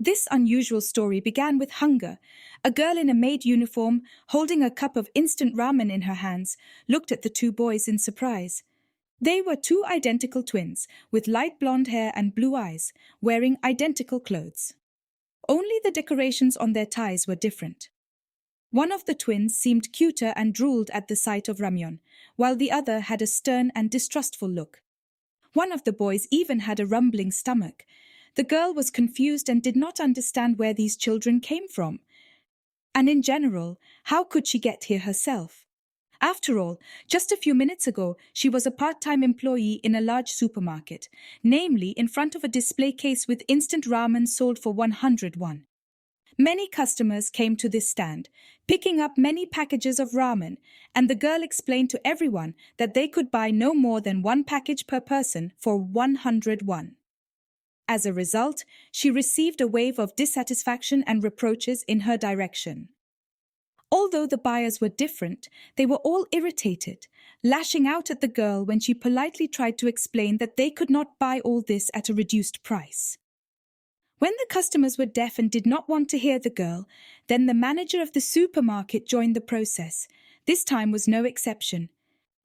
This unusual story began with hunger. A girl in a maid uniform, holding a cup of instant ramen in her hands, looked at the two boys in surprise. They were two identical twins, with light blonde hair and blue eyes, wearing identical clothes. Only the decorations on their ties were different. One of the twins seemed cuter and drooled at the sight of ramyeon, while the other had a stern and distrustful look. One of the boys even had a rumbling stomach. The girl was confused and did not understand where these children came from. And in general, how could she get here herself? After all, just a few minutes ago, she was a part-time employee in a large supermarket, namely in front of a display case with instant ramen sold for 100 won. Many customers came to this stand, picking up many packages of ramen, and the girl explained to everyone that they could buy no more than one package per person for 100 won. As a result, she received a wave of dissatisfaction and reproaches in her direction. Although the buyers were different, they were all irritated, lashing out at the girl when she politely tried to explain that they could not buy all this at a reduced price. When the customers were deaf and did not want to hear the girl, then the manager of the supermarket joined the process. This time was no exception.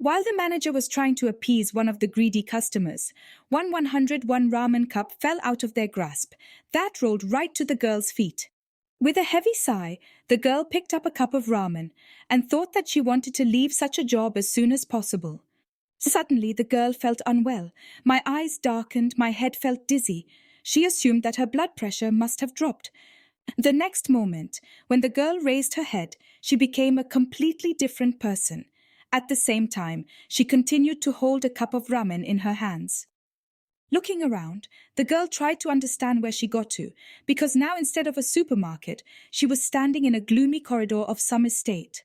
While the manager was trying to appease one of the greedy customers, one 101 ramen cup fell out of their grasp. That rolled right to the girl's feet. With a heavy sigh, the girl picked up a cup of ramen and thought that she wanted to leave such a job as soon as possible. Suddenly, the girl felt unwell. My eyes darkened, my head felt dizzy. She assumed that her blood pressure must have dropped. The next moment, when the girl raised her head, she became a completely different person. At the same time, she continued to hold a cup of ramen in her hands. Looking around, the girl tried to understand where she got to, because now instead of a supermarket, she was standing in a gloomy corridor of some estate.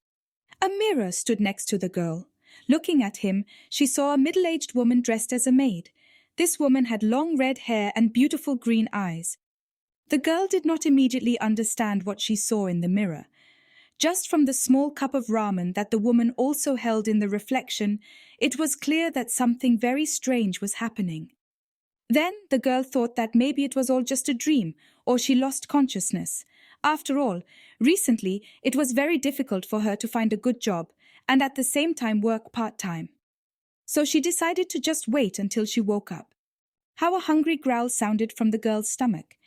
A mirror stood next to the girl. Looking at him, she saw a middle-aged woman dressed as a maid. This woman had long red hair and beautiful green eyes. The girl did not immediately understand what she saw in the mirror. Just from the small cup of ramen that the woman also held in the reflection, it was clear that something very strange was happening. Then the girl thought that maybe it was all just a dream, or she lost consciousness. After all, recently it was very difficult for her to find a good job and at the same time work part-time. So she decided to just wait until she woke up. How a hungry growl sounded from the girl's stomach.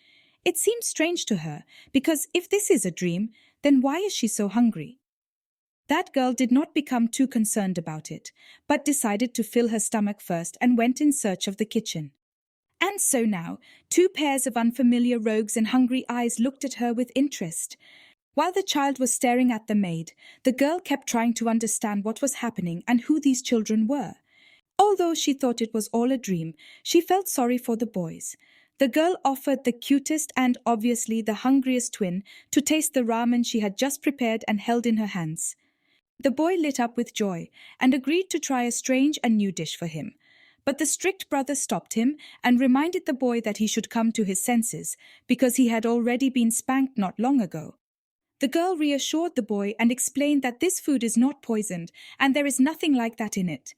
It seemed strange to her, because if this is a dream, then why is she so hungry? That girl did not become too concerned about it, but decided to fill her stomach first and went in search of the kitchen. And so now, two pairs of unfamiliar rogues and hungry eyes looked at her with interest. While the child was staring at the maid, the girl kept trying to understand what was happening and who these children were. Although she thought it was all a dream, she felt sorry for the boys. The girl offered the cutest and obviously the hungriest twin to taste the ramen she had just prepared and held in her hands. The boy lit up with joy and agreed to try a strange and new dish for him. But the strict brother stopped him and reminded the boy that he should come to his senses because he had already been spanked not long ago. The girl reassured the boy and explained that this food is not poisoned and there is nothing like that in it.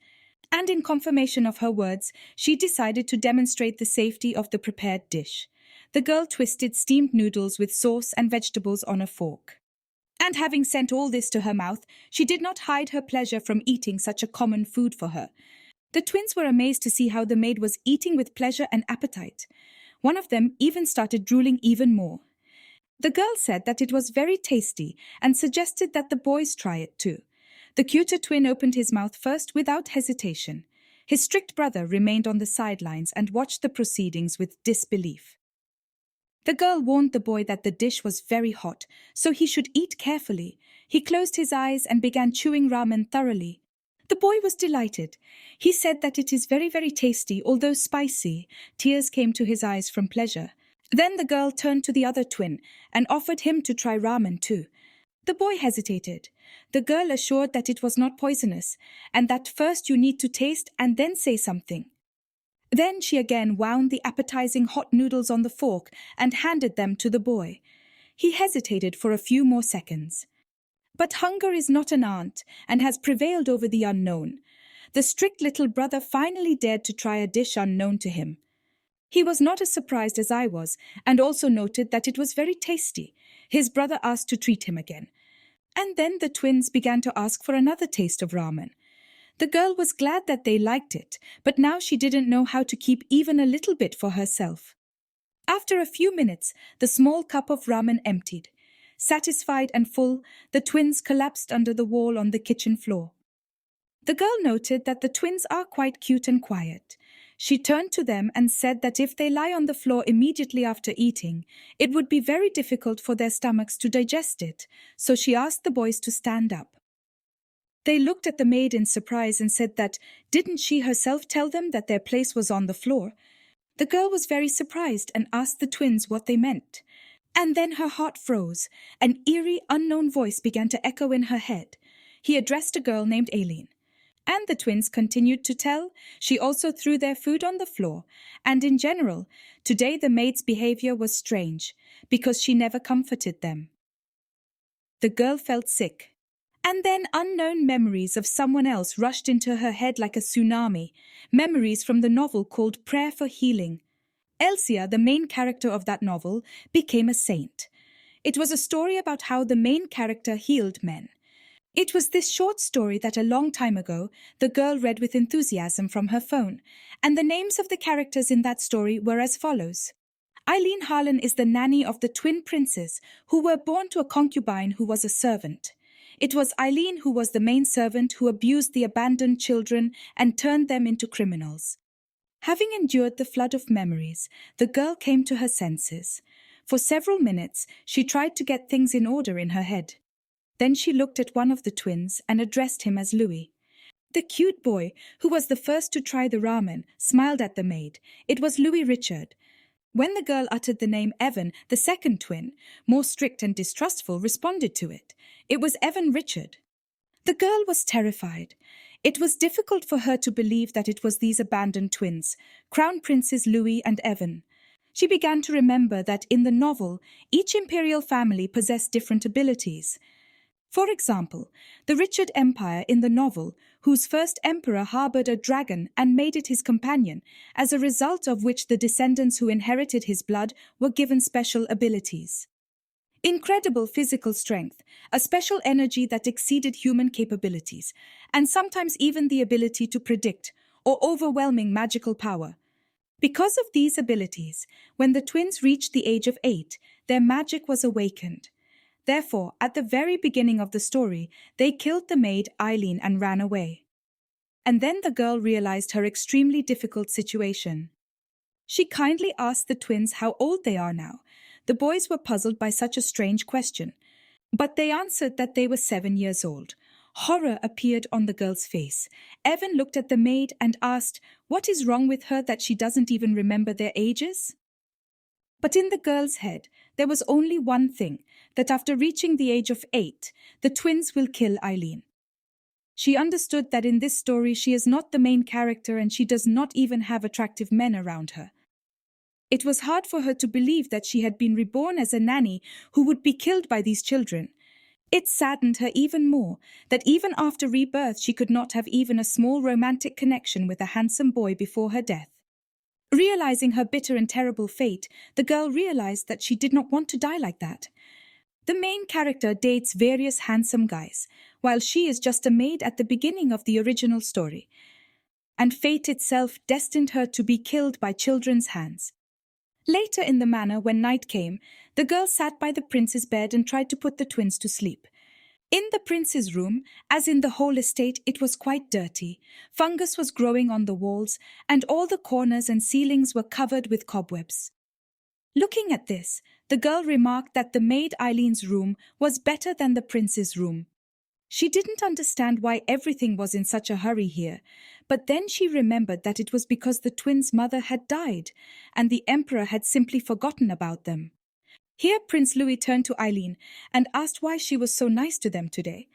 And in confirmation of her words, she decided to demonstrate the safety of the prepared dish. The girl twisted steamed noodles with sauce and vegetables on a fork. And having sent all this to her mouth, she did not hide her pleasure from eating such a common food for her. The twins were amazed to see how the maid was eating with pleasure and appetite. One of them even started drooling even more. The girl said that it was very tasty and suggested that the boys try it too. The cuter twin opened his mouth first without hesitation. His strict brother remained on the sidelines and watched the proceedings with disbelief. The girl warned the boy that the dish was very hot, so he should eat carefully. He closed his eyes and began chewing ramen thoroughly. The boy was delighted. He said that it is very, very tasty, although spicy. Tears came to his eyes from pleasure. Then the girl turned to the other twin and offered him to try ramen too. The boy hesitated. The girl assured that it was not poisonous, and that first you need to taste and then say something. Then she again wound the appetizing hot noodles on the fork and handed them to the boy. He hesitated for a few more seconds. But hunger is not an aunt and has prevailed over the unknown. The strict little brother finally dared to try a dish unknown to him. He was not as surprised as I was, and also noted that it was very tasty. His brother asked to treat him again. And then the twins began to ask for another taste of ramen. The girl was glad that they liked it, but now she didn't know how to keep even a little bit for herself. After a few minutes, the small cup of ramen emptied. Satisfied and full, the twins collapsed under the wall on the kitchen floor. The girl noted that the twins are quite cute and quiet. She turned to them and said that if they lie on the floor immediately after eating, it would be very difficult for their stomachs to digest it, so she asked the boys to stand up. They looked at the maid in surprise and said that didn't she herself tell them that their place was on the floor? The girl was very surprised and asked the twins what they meant. And then her heart froze. An eerie, unknown voice began to echo in her head. He addressed a girl named Eileen. And the twins continued to tell. She also threw their food on the floor. And in general, today the maid's behavior was strange, because she never comforted them. The girl felt sick. And then unknown memories of someone else rushed into her head like a tsunami, memories from the novel called Prayer for Healing. Elsia, the main character of that novel, became a saint. It was a story about how the main character healed men. It was this short story that a long time ago the girl read with enthusiasm from her phone, and the names of the characters in that story were as follows. Eileen Harlan is the nanny of the twin princes who were born to a concubine who was a servant. It was Eileen who was the main servant who abused the abandoned children and turned them into criminals. Having endured the flood of memories, the girl came to her senses. For several minutes, she tried to get things in order in her head. Then she looked at one of the twins and addressed him as Louis. The cute boy, who was the first to try the ramen, smiled at the maid. It was Louis Richard. When the girl uttered the name Evan, the second twin, more strict and distrustful, responded to it. It was Evan Richard. The girl was terrified. It was difficult for her to believe that it was these abandoned twins, Crown Princes Louis and Evan. She began to remember that in the novel, each imperial family possessed different abilities. For example, the Richard Empire in the novel, whose first emperor harbored a dragon and made it his companion, as a result of which the descendants who inherited his blood were given special abilities. Incredible physical strength, a special energy that exceeded human capabilities, and sometimes even the ability to predict or overwhelming magical power. Because of these abilities, when the twins reached the age of 8, their magic was awakened. Therefore, at the very beginning of the story, they killed the maid Eileen and ran away. And then the girl realized her extremely difficult situation. She kindly asked the twins how old they are now. The boys were puzzled by such a strange question, but they answered that they were 7 years old. Horror appeared on the girl's face. Evan looked at the maid and asked, what is wrong with her that she doesn't even remember their ages? But in the girl's head, there was only one thing, that after reaching the age of 8, the twins will kill Eileen. She understood that in this story she is not the main character and she does not even have attractive men around her. It was hard for her to believe that she had been reborn as a nanny who would be killed by these children. It saddened her even more that even after rebirth she could not have even a small romantic connection with a handsome boy before her death. Realizing her bitter and terrible fate, the girl realized that she did not want to die like that. The main character dates various handsome guys, while she is just a maid at the beginning of the original story. And fate itself destined her to be killed by children's hands. Later in the manor, when night came, the girl sat by the prince's bed and tried to put the twins to sleep. In the prince's room, as in the whole estate, it was quite dirty. Fungus was growing on the walls, and all the corners and ceilings were covered with cobwebs. Looking at this, the girl remarked that the maid Eileen's room was better than the prince's room. She didn't understand why everything was in such a hurry here, but then she remembered that it was because the twins' mother had died, and the emperor had simply forgotten about them. Here Prince Louis turned to Eileen and asked why she was so nice to them today.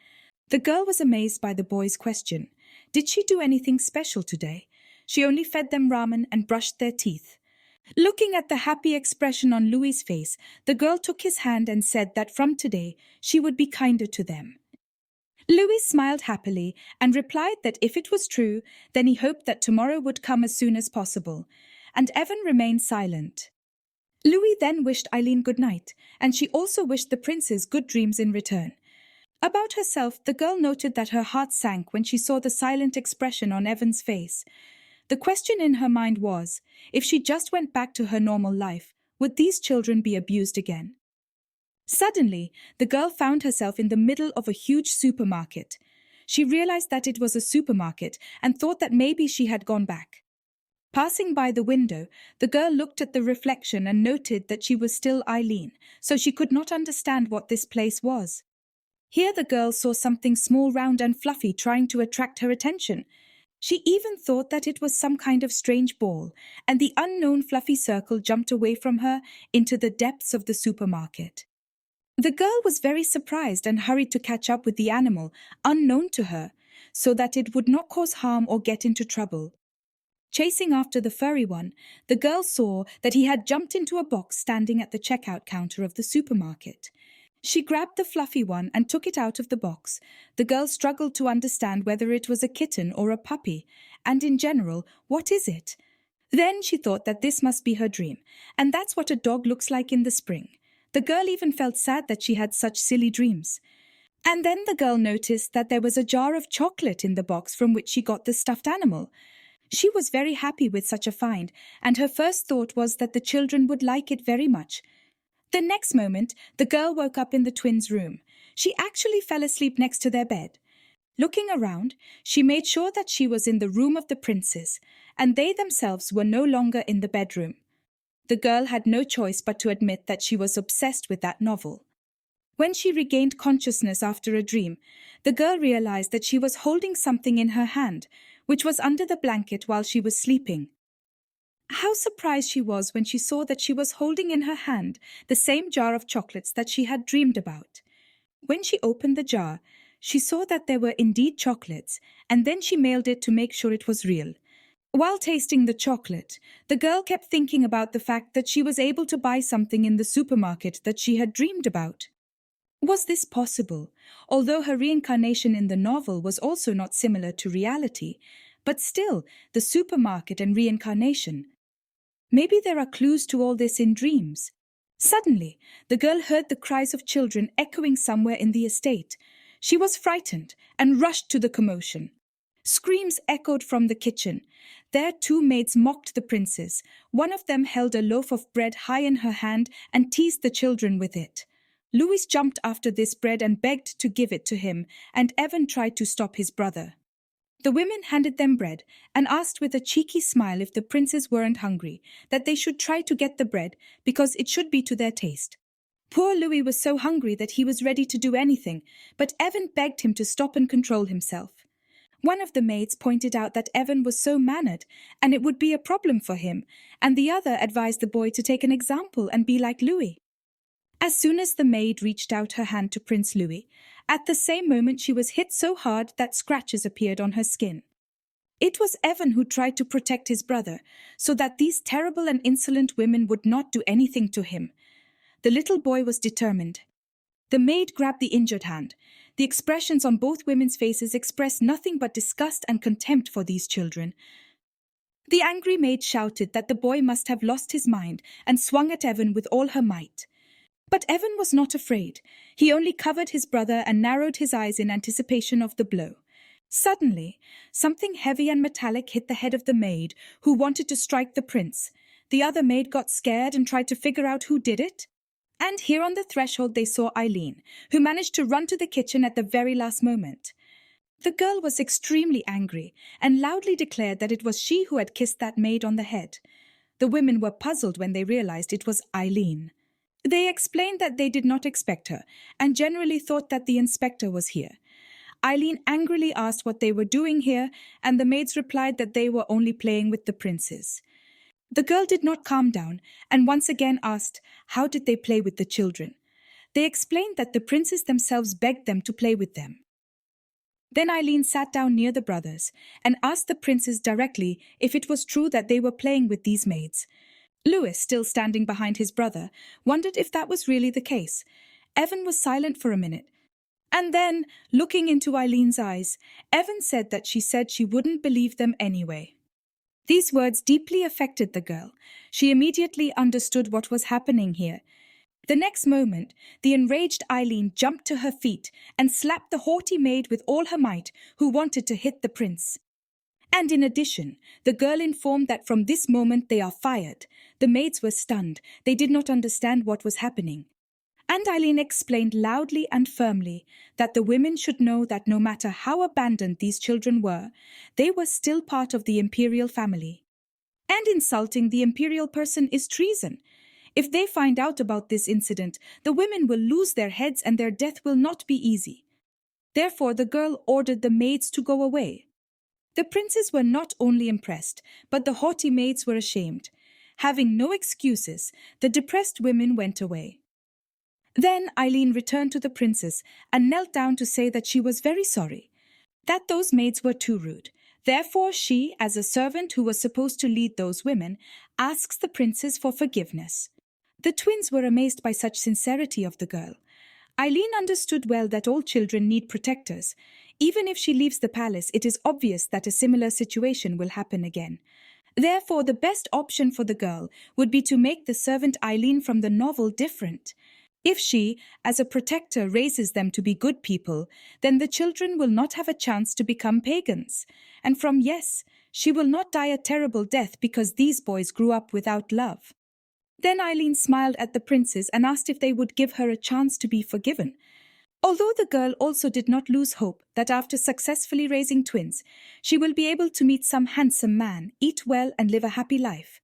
The girl was amazed by the boy's question. Did she do anything special today? She only fed them ramen and brushed their teeth. Looking at the happy expression on Louis's face, the girl took his hand and said that from today she would be kinder to them. Louis smiled happily and replied that if it was true, then he hoped that tomorrow would come as soon as possible. and Evan remained silent. Louis then wished Eileen good night, and she also wished the princes good dreams in return. About herself, the girl noted that her heart sank when she saw the silent expression on Evan's face. The question in her mind was, if she just went back to her normal life, would these children be abused again? Suddenly, the girl found herself in the middle of a huge supermarket. She realized that it was a supermarket and thought that maybe she had gone back. Passing by the window, the girl looked at the reflection and noted that she was still Eileen, so she could not understand what this place was. Here the girl saw something small, round and fluffy trying to attract her attention. She even thought that it was some kind of strange ball, and the unknown fluffy circle jumped away from her into the depths of the supermarket. The girl was very surprised and hurried to catch up with the animal, unknown to her, so that it would not cause harm or get into trouble. Chasing after the furry one, the girl saw that he had jumped into a box standing at the checkout counter of the supermarket. She grabbed the fluffy one and took it out of the box. The girl struggled to understand whether it was a kitten or a puppy, and in general, what is it? Then she thought that this must be her dream, and that's what a dog looks like in the spring. The girl even felt sad that she had such silly dreams. And then the girl noticed that there was a jar of chocolate in the box from which she got the stuffed animal. She was very happy with such a find, and her first thought was that the children would like it very much. The next moment, the girl woke up in the twins' room. She actually fell asleep next to their bed. Looking around, she made sure that she was in the room of the princes, and they themselves were no longer in the bedroom. The girl had no choice but to admit that she was obsessed with that novel. When she regained consciousness after a dream, the girl realized that she was holding something in her hand, which was under the blanket while she was sleeping. How surprised she was when she saw that she was holding in her hand the same jar of chocolates that she had dreamed about. When she opened the jar, she saw that there were indeed chocolates, and then she mailed it to make sure it was real. While tasting the chocolate, the girl kept thinking about the fact that she was able to buy something in the supermarket that she had dreamed about. Was this possible? Although her reincarnation in the novel was also not similar to reality, but still, the supermarket and reincarnation. Maybe there are clues to all this in dreams. Suddenly, the girl heard the cries of children echoing somewhere in the estate. She was frightened and rushed to the commotion. Screams echoed from the kitchen. There 2 maids mocked the princes. One of them held a loaf of bread high in her hand and teased the children with it. Louis jumped after this bread and begged to give it to him, and Evan tried to stop his brother. The women handed them bread and asked with a cheeky smile if the princes weren't hungry, that they should try to get the bread because it should be to their taste. Poor Louis was so hungry that he was ready to do anything, but Evan begged him to stop and control himself. One of the maids pointed out that Evan was so mannered and it would be a problem for him, and the other advised the boy to take an example and be like Louis. As soon as the maid reached out her hand to Prince Louis, at the same moment she was hit so hard that scratches appeared on her skin. It was Evan who tried to protect his brother, so that these terrible and insolent women would not do anything to him. The little boy was determined. The maid grabbed the injured hand. The expressions on both women's faces expressed nothing but disgust and contempt for these children. The angry maid shouted that the boy must have lost his mind and swung at Evan with all her might. But Evan was not afraid. He only covered his brother and narrowed his eyes in anticipation of the blow. Suddenly, something heavy and metallic hit the head of the maid, who wanted to strike the prince. The other maid got scared and tried to figure out who did it. And here on the threshold they saw Eileen, who managed to run to the kitchen at the very last moment. The girl was extremely angry and loudly declared that it was she who had kissed that maid on the head. The women were puzzled when they realized it was Eileen. They explained that they did not expect her and generally thought that the inspector was here. Eileen angrily asked what they were doing here, and the maids replied that they were only playing with the princes. The girl did not calm down and once again asked how did they play with the children. They explained that the princes themselves begged them to play with them. Then Eileen sat down near the brothers and asked the princes directly if it was true that they were playing with these maids. Louis, still standing behind his brother, wondered if that was really the case. Evan was silent for a minute. And then, looking into Eileen's eyes, Evan said that she wouldn't believe them anyway. These words deeply affected the girl. She immediately understood what was happening here. The next moment, the enraged Eileen jumped to her feet and slapped the haughty maid with all her might, who wanted to hit the prince. And in addition, the girl informed that from this moment they are fired. The maids were stunned. They did not understand what was happening. And Eileen explained loudly and firmly that the women should know that no matter how abandoned these children were, they were still part of the imperial family. And insulting the imperial person is treason. If they find out about this incident, the women will lose their heads and their death will not be easy. Therefore, the girl ordered the maids to go away. The princes were not only impressed, but the haughty maids were ashamed. Having no excuses, the depressed women went away. Then Eileen returned to the princes and knelt down to say that she was very sorry, that those maids were too rude. Therefore she, as a servant who was supposed to lead those women, asks the princes for forgiveness. The twins were amazed by such sincerity of the girl. Eileen understood well that all children need protectors. Even if she leaves the palace, it is obvious that a similar situation will happen again. Therefore, the best option for the girl would be to make the servant Eileen from the novel different. If she, as a protector, raises them to be good people, then the children will not have a chance to become pagans. And she will not die a terrible death because these boys grew up without love. Then Eileen smiled at the princes and asked if they would give her a chance to be forgiven. Although the girl also did not lose hope that after successfully raising twins, she will be able to meet some handsome man, eat well and live a happy life.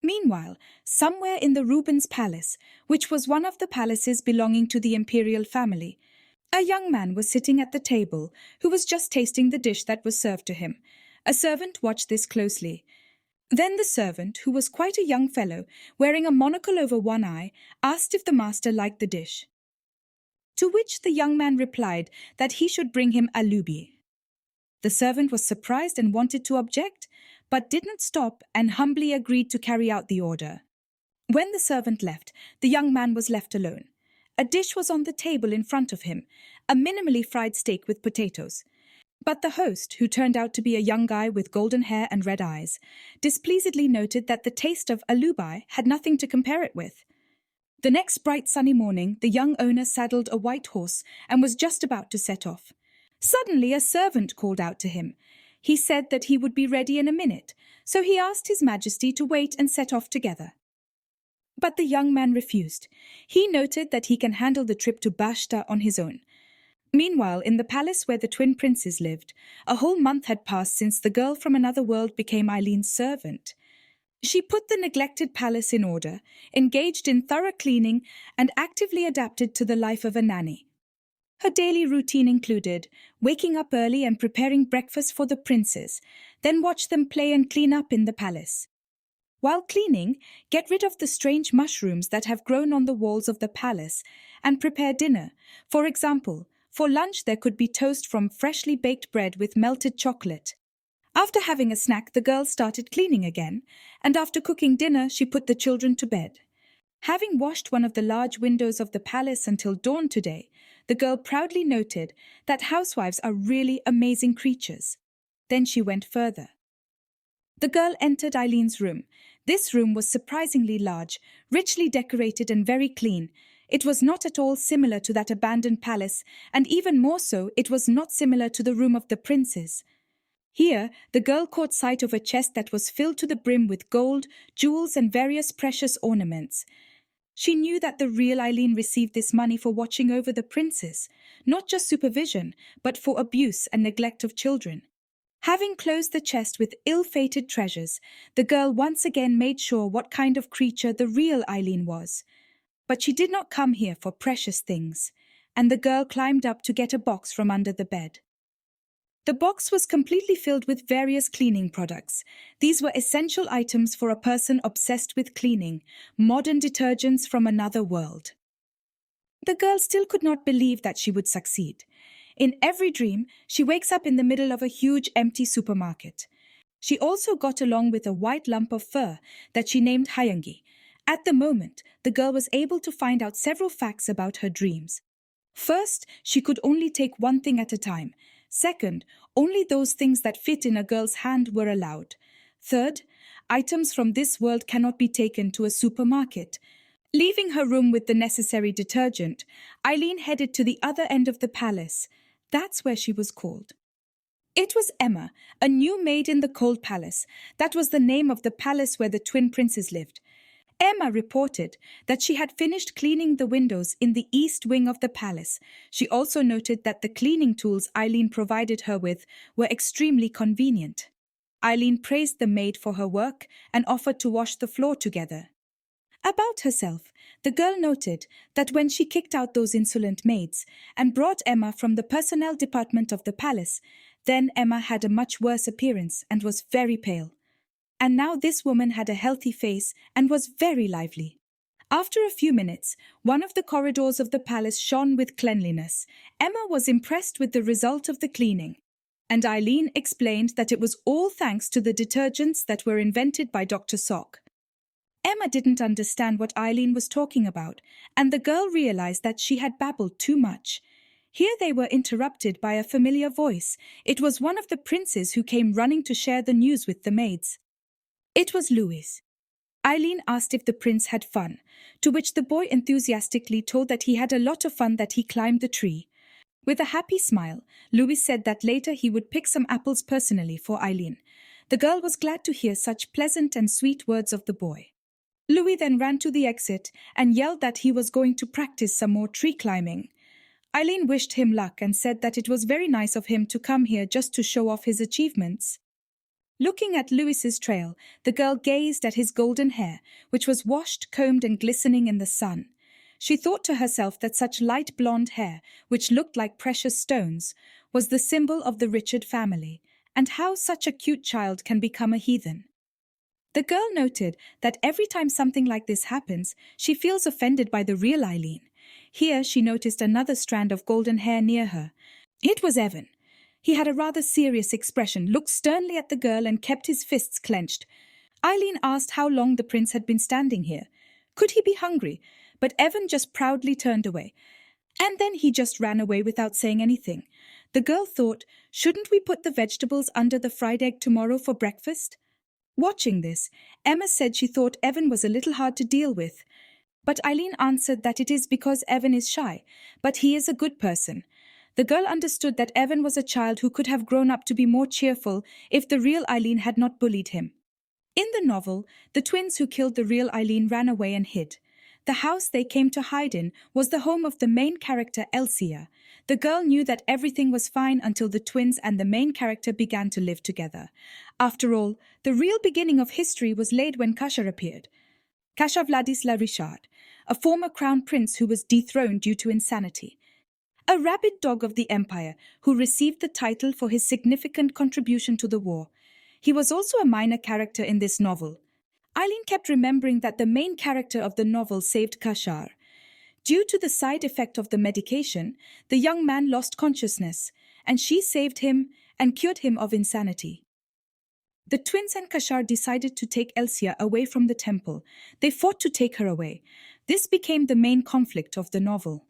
Meanwhile, somewhere in the Rubens Palace, which was one of the palaces belonging to the imperial family, a young man was sitting at the table who was just tasting the dish that was served to him. A servant watched this closely. Then the servant, who was quite a young fellow, wearing a monocle over one eye, asked if the master liked the dish. To which the young man replied that he should bring him alubi. The servant was surprised and wanted to object, but did not stop and humbly agreed to carry out the order. When the servant left, the young man was left alone. A dish was on the table in front of him, a minimally fried steak with potatoes. But the host, who turned out to be a young guy with golden hair and red eyes, displeasedly noted that the taste of alubi had nothing to compare it with. The next bright sunny morning, the young owner saddled a white horse and was just about to set off. Suddenly a servant called out to him. He said that he would be ready in a minute, so he asked His Majesty to wait and set off together. But the young man refused. He noted that he can handle the trip to Bashta on his own. Meanwhile, in the palace where the twin princes lived, a whole month had passed since the girl from another world became Eileen's servant. She put the neglected palace in order, engaged in thorough cleaning, and actively adapted to the life of a nanny. Her daily routine included waking up early and preparing breakfast for the princes, then watch them play and clean up in the palace. While cleaning, get rid of the strange mushrooms that have grown on the walls of the palace and prepare dinner. For example, for lunch there could be toast from freshly baked bread with melted chocolate. After having a snack, the girl started cleaning again, and after cooking dinner, she put the children to bed. Having washed one of the large windows of the palace until dawn today, the girl proudly noted that housewives are really amazing creatures. Then she went further. The girl entered Eileen's room. This room was surprisingly large, richly decorated and very clean. It was not at all similar to that abandoned palace, and even more so, it was not similar to the room of the princes. Here, the girl caught sight of a chest that was filled to the brim with gold, jewels, and various precious ornaments. She knew that the real Eileen received this money for watching over the princes, not just supervision, but for abuse and neglect of children. Having closed the chest with ill-fated treasures, the girl once again made sure what kind of creature the real Eileen was. But she did not come here for precious things, and the girl climbed up to get a box from under the bed. The box was completely filled with various cleaning products. These were essential items for a person obsessed with cleaning, modern detergents from another world. The girl still could not believe that she would succeed. In every dream, she wakes up in the middle of a huge empty supermarket. She also got along with a white lump of fur that she named Hayangi. At the moment, the girl was able to find out several facts about her dreams. First, she could only take one thing at a time. Second, only those things that fit in a girl's hand were allowed. Third, items from this world cannot be taken to a supermarket. Leaving her room with the necessary detergent, Eileen headed to the other end of the palace. That's where she was called. It was Emma, a new maid in the cold palace. That was the name of the palace where the twin princes lived. Emma reported that she had finished cleaning the windows in the east wing of the palace. She also noted that the cleaning tools Eileen provided her with were extremely convenient. Eileen praised the maid for her work and offered to wash the floor together. About herself, the girl noted that when she kicked out those insolent maids and brought Emma from the personnel department of the palace, then Emma had a much worse appearance and was very pale. And now this woman had a healthy face and was very lively. After a few minutes, one of the corridors of the palace shone with cleanliness. Emma was impressed with the result of the cleaning, and Eileen explained that it was all thanks to the detergents that were invented by Dr. Sock. Emma didn't understand what Eileen was talking about, and the girl realized that she had babbled too much. Here they were interrupted by a familiar voice. It was one of the princes who came running to share the news with the maids. It was Louis. Eileen asked if the prince had fun, to which the boy enthusiastically told that he had a lot of fun, that he climbed the tree. With a happy smile, Louis said that later he would pick some apples personally for Eileen. The girl was glad to hear such pleasant and sweet words of the boy. Louis then ran to the exit and yelled that he was going to practice some more tree climbing. Eileen wished him luck and said that it was very nice of him to come here just to show off his achievements. Looking at Louis's trail, the girl gazed at his golden hair, which was washed, combed, and glistening in the sun. She thought to herself that such light blonde hair, which looked like precious stones, was the symbol of the Richard family, and how such a cute child can become a heathen. The girl noted that every time something like this happens, she feels offended by the real Eileen. Here she noticed another strand of golden hair near her. It was Evan. He had a rather serious expression, looked sternly at the girl, and kept his fists clenched. Eileen asked how long the prince had been standing here. Could he be hungry? But Evan just proudly turned away. And then he just ran away without saying anything. The girl thought, shouldn't we put the vegetables under the fried egg tomorrow for breakfast? Watching this, Emma said she thought Evan was a little hard to deal with. But Eileen answered that it is because Evan is shy, but he is a good person. The girl understood that Evan was a child who could have grown up to be more cheerful if the real Eileen had not bullied him. In the novel, the twins who killed the real Eileen ran away and hid. The house they came to hide in was the home of the main character, Elsia. The girl knew that everything was fine until the twins and the main character began to live together. After all, the real beginning of history was laid when Kashaar appeared. Kashaar Vladisla Richard, a former crown prince who was dethroned due to insanity. A rabid dog of the empire who received the title for his significant contribution to the war. He was also a minor character in this novel. Eileen kept remembering that the main character of the novel saved Kashaar. Due to the side effect of the medication, the young man lost consciousness, and she saved him and cured him of insanity. The twins and Kashaar decided to take Elsia away from the temple. They fought to take her away. This became the main conflict of the novel.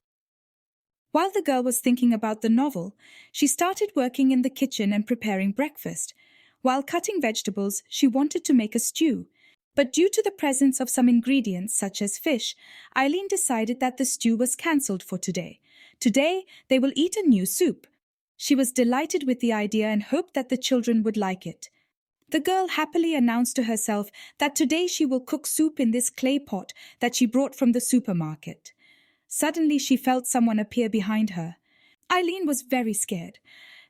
While the girl was thinking about the novel, she started working in the kitchen and preparing breakfast. While cutting vegetables, she wanted to make a stew. But due to the presence of some ingredients such as fish, Eileen decided that the stew was cancelled for today. Today, they will eat a new soup. She was delighted with the idea and hoped that the children would like it. The girl happily announced to herself that today she will cook soup in this clay pot that she brought from the supermarket. Suddenly she felt someone appear behind her. Eileen was very scared.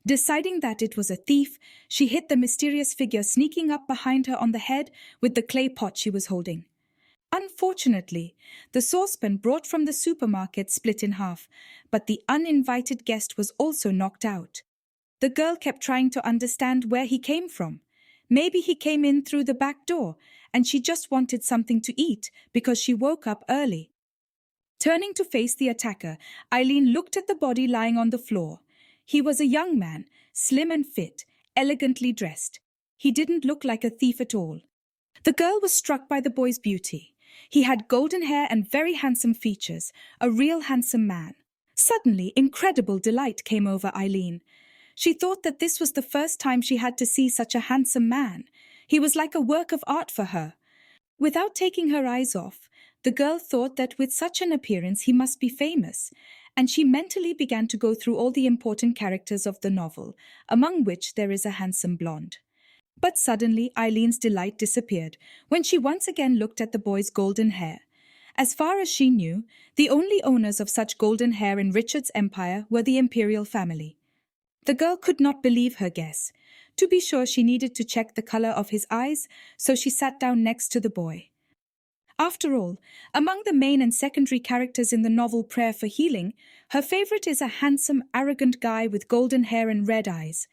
Deciding that it was a thief, she hit the mysterious figure sneaking up behind her on the head with the clay pot she was holding. Unfortunately, the saucepan brought from the supermarket split in half, but the uninvited guest was also knocked out. The girl kept trying to understand where he came from. Maybe he came in through the back door, and she just wanted something to eat because she woke up early. Turning to face the attacker, Eileen looked at the body lying on the floor. He was a young man, slim and fit, elegantly dressed. He didn't look like a thief at all. The girl was struck by the boy's beauty. He had golden hair and very handsome features, a real handsome man. Suddenly, incredible delight came over Eileen. She thought that this was the first time she had to see such a handsome man. He was like a work of art for her. Without taking her eyes off, the girl thought that with such an appearance he must be famous, and she mentally began to go through all the important characters of the novel, among which there is a handsome blonde. But suddenly Eileen's delight disappeared when she once again looked at the boy's golden hair. As far as she knew, the only owners of such golden hair in Richard's empire were the imperial family. The girl could not believe her guess. To be sure, she needed to check the color of his eyes, so she sat down next to the boy. After all, among the main and secondary characters in the novel Prayer for Healing, her favorite is a handsome, arrogant guy with golden hair and red eyes.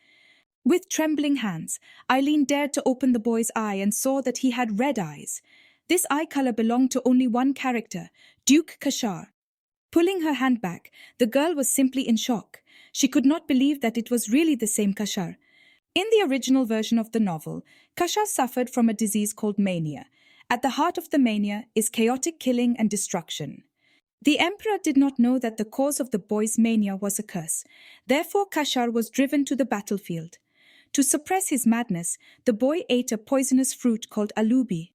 With trembling hands, Eileen dared to open the boy's eye and saw that he had red eyes. This eye color belonged to only one character, Duke Kashaar. Pulling her hand back, the girl was simply in shock. She could not believe that it was really the same Kashaar. In the original version of the novel, Kashaar suffered from a disease called mania. At the heart of the mania is chaotic killing and destruction. The emperor did not know that the cause of the boy's mania was a curse. Therefore, Kashaar was driven to the battlefield. To suppress his madness, the boy ate a poisonous fruit called alubi.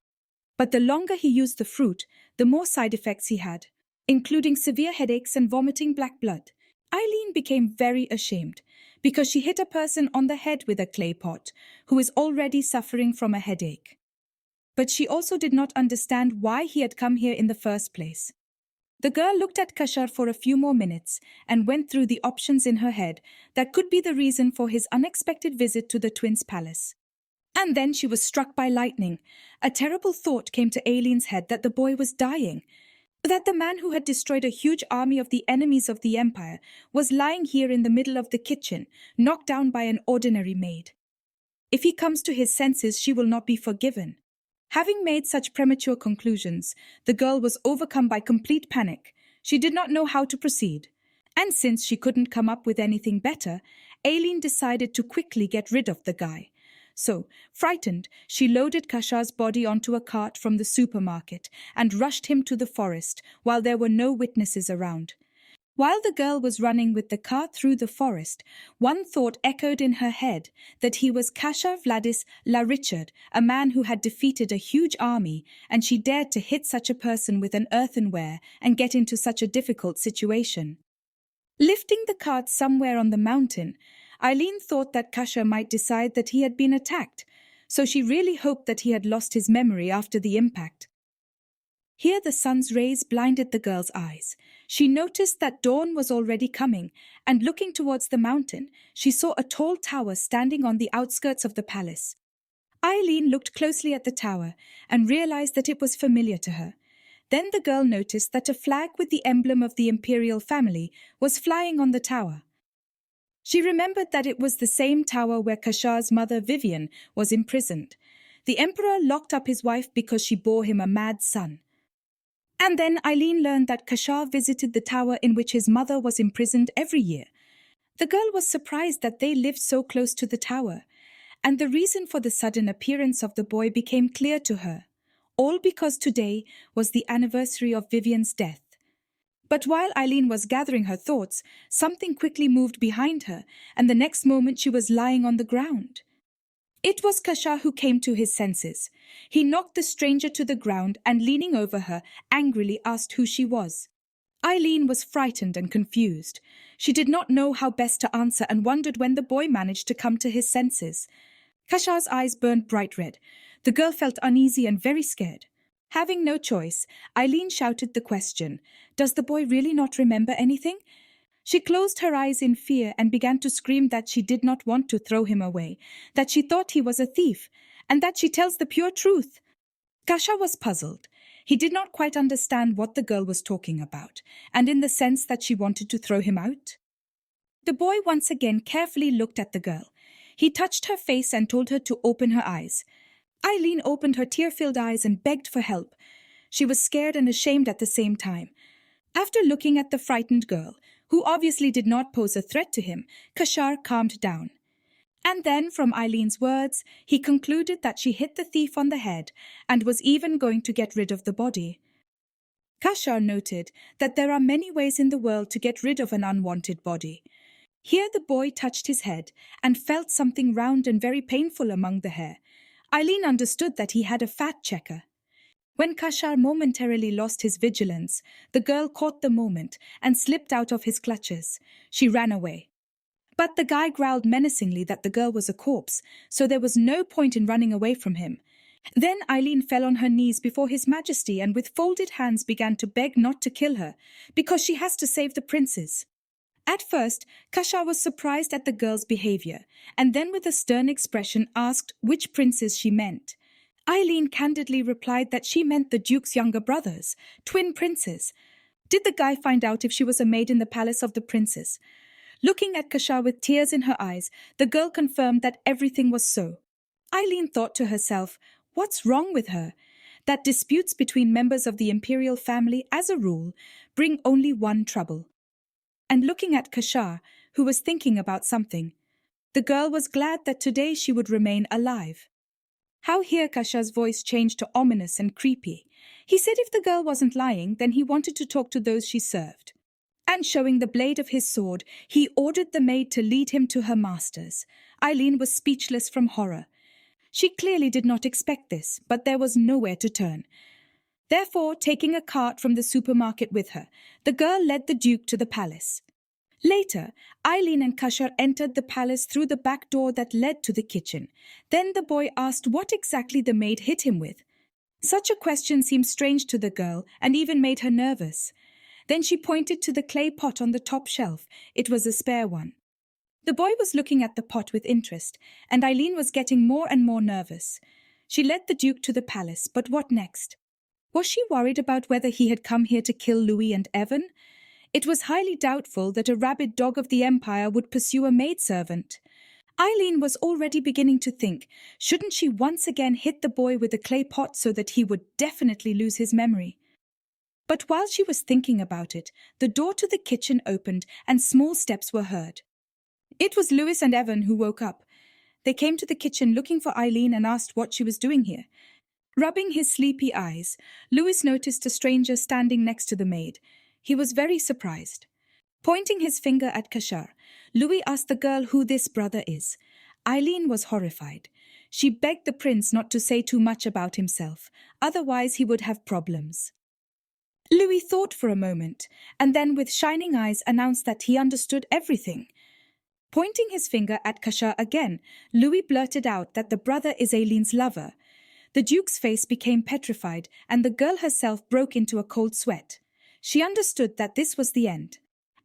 But the longer he used the fruit, the more side effects he had, including severe headaches and vomiting black blood. Eileen became very ashamed because she hit a person on the head with a clay pot who is already suffering from a headache. But she also did not understand why he had come here in the first place. The girl looked at Kashaar for a few more minutes and went through the options in her head that could be the reason for his unexpected visit to the twins' palace. And then she was struck by lightning. A terrible thought came to Eileen's head that the boy was dying, that the man who had destroyed a huge army of the enemies of the empire was lying here in the middle of the kitchen, knocked down by an ordinary maid. If he comes to his senses, she will not be forgiven. Having made such premature conclusions, the girl was overcome by complete panic. She did not know how to proceed. And since she couldn't come up with anything better, Eileen decided to quickly get rid of the guy. So, frightened, she loaded Kashaar's body onto a cart from the supermarket and rushed him to the forest while there were no witnesses around. While the girl was running with the cart through the forest, one thought echoed in her head that he was Kashaar Vladis La Richard, a man who had defeated a huge army, and she dared to hit such a person with an earthenware and get into such a difficult situation. Lifting the cart somewhere on the mountain, Eileen thought that Kashaar might decide that he had been attacked, so she really hoped that he had lost his memory after the impact. Here the sun's rays blinded the girl's eyes. She noticed that dawn was already coming, and looking towards the mountain, she saw a tall tower standing on the outskirts of the palace. Eileen looked closely at the tower and realized that it was familiar to her. Then the girl noticed that a flag with the emblem of the imperial family was flying on the tower. She remembered that it was the same tower where Kashaar's mother Vivian was imprisoned. The emperor locked up his wife because she bore him a mad son. And then Eileen learned that Kashaar visited the tower in which his mother was imprisoned every year. The girl was surprised that they lived so close to the tower, and the reason for the sudden appearance of the boy became clear to her, all because today was the anniversary of Vivian's death. But while Eileen was gathering her thoughts, something quickly moved behind her, and the next moment she was lying on the ground. It was Kashaar who came to his senses. He knocked the stranger to the ground and, leaning over her, angrily asked who she was. Eileen was frightened and confused. She did not know how best to answer and wondered when the boy managed to come to his senses. Kashaar's eyes burned bright red. The girl felt uneasy and very scared. Having no choice, Eileen shouted the question, "Does the boy really not remember anything?" She closed her eyes in fear and began to scream that she did not want to throw him away, that she thought he was a thief, and that she tells the pure truth. Kashaar was puzzled. He did not quite understand what the girl was talking about, and in the sense that she wanted to throw him out. The boy once again carefully looked at the girl. He touched her face and told her to open her eyes. Eileen opened her tear-filled eyes and begged for help. She was scared and ashamed at the same time. After looking at the frightened girl, who obviously did not pose a threat to him, Kashaar calmed down. And then, from Eileen's words, he concluded that she hit the thief on the head and was even going to get rid of the body. Kashaar noted that there are many ways in the world to get rid of an unwanted body. Here the boy touched his head and felt something round and very painful among the hair. Eileen understood that he had a fat checker. When Kashaar momentarily lost his vigilance, the girl caught the moment and slipped out of his clutches. She ran away. But the guy growled menacingly that the girl was a corpse, so there was no point in running away from him. Then Eileen fell on her knees before His Majesty and with folded hands began to beg not to kill her, because she has to save the princes. At first, Kashaar was surprised at the girl's behavior, and then with a stern expression asked which princes she meant. Eileen candidly replied that she meant the Duke's younger brothers, twin princes. Did the guy find out if she was a maid in the palace of the princes? Looking at Kashaar with tears in her eyes, the girl confirmed that everything was so. Eileen thought to herself, what's wrong with her? That disputes between members of the imperial family, as a rule, bring only one trouble. And looking at Kashaar, who was thinking about something, the girl was glad that today she would remain alive. How here Kashaar's voice changed to ominous and creepy. He said if the girl wasn't lying, then he wanted to talk to those she served. And showing the blade of his sword, he ordered the maid to lead him to her masters. Eileen was speechless from horror. She clearly did not expect this, but there was nowhere to turn. Therefore, taking a cart from the supermarket with her, the girl led the Duke to the palace. Later, Eileen and Kashaar entered the palace through the back door that led to the kitchen. Then the boy asked what exactly the maid hit him with. Such a question seemed strange to the girl and even made her nervous. Then she pointed to the clay pot on the top shelf. It was a spare one. The boy was looking at the pot with interest, and Eileen was getting more and more nervous. She led the Duke to the palace, but what next? Was she worried about whether he had come here to kill Louis and Evan? It was highly doubtful that a rabid dog of the empire would pursue a maidservant. Eileen was already beginning to think, shouldn't she once again hit the boy with a clay pot so that he would definitely lose his memory? But while she was thinking about it, the door to the kitchen opened and small steps were heard. It was Louis and Evan who woke up. They came to the kitchen looking for Eileen and asked what she was doing here. Rubbing his sleepy eyes, Louis noticed a stranger standing next to the maid. He was very surprised. Pointing his finger at Kashaar, Louis asked the girl who this brother is. Eileen was horrified. She begged the prince not to say too much about himself, otherwise he would have problems. Louis thought for a moment, and then with shining eyes announced that he understood everything. Pointing his finger at Kashaar again, Louis blurted out that the brother is Eileen's lover. The Duke's face became petrified, and the girl herself broke into a cold sweat. She understood that this was the end.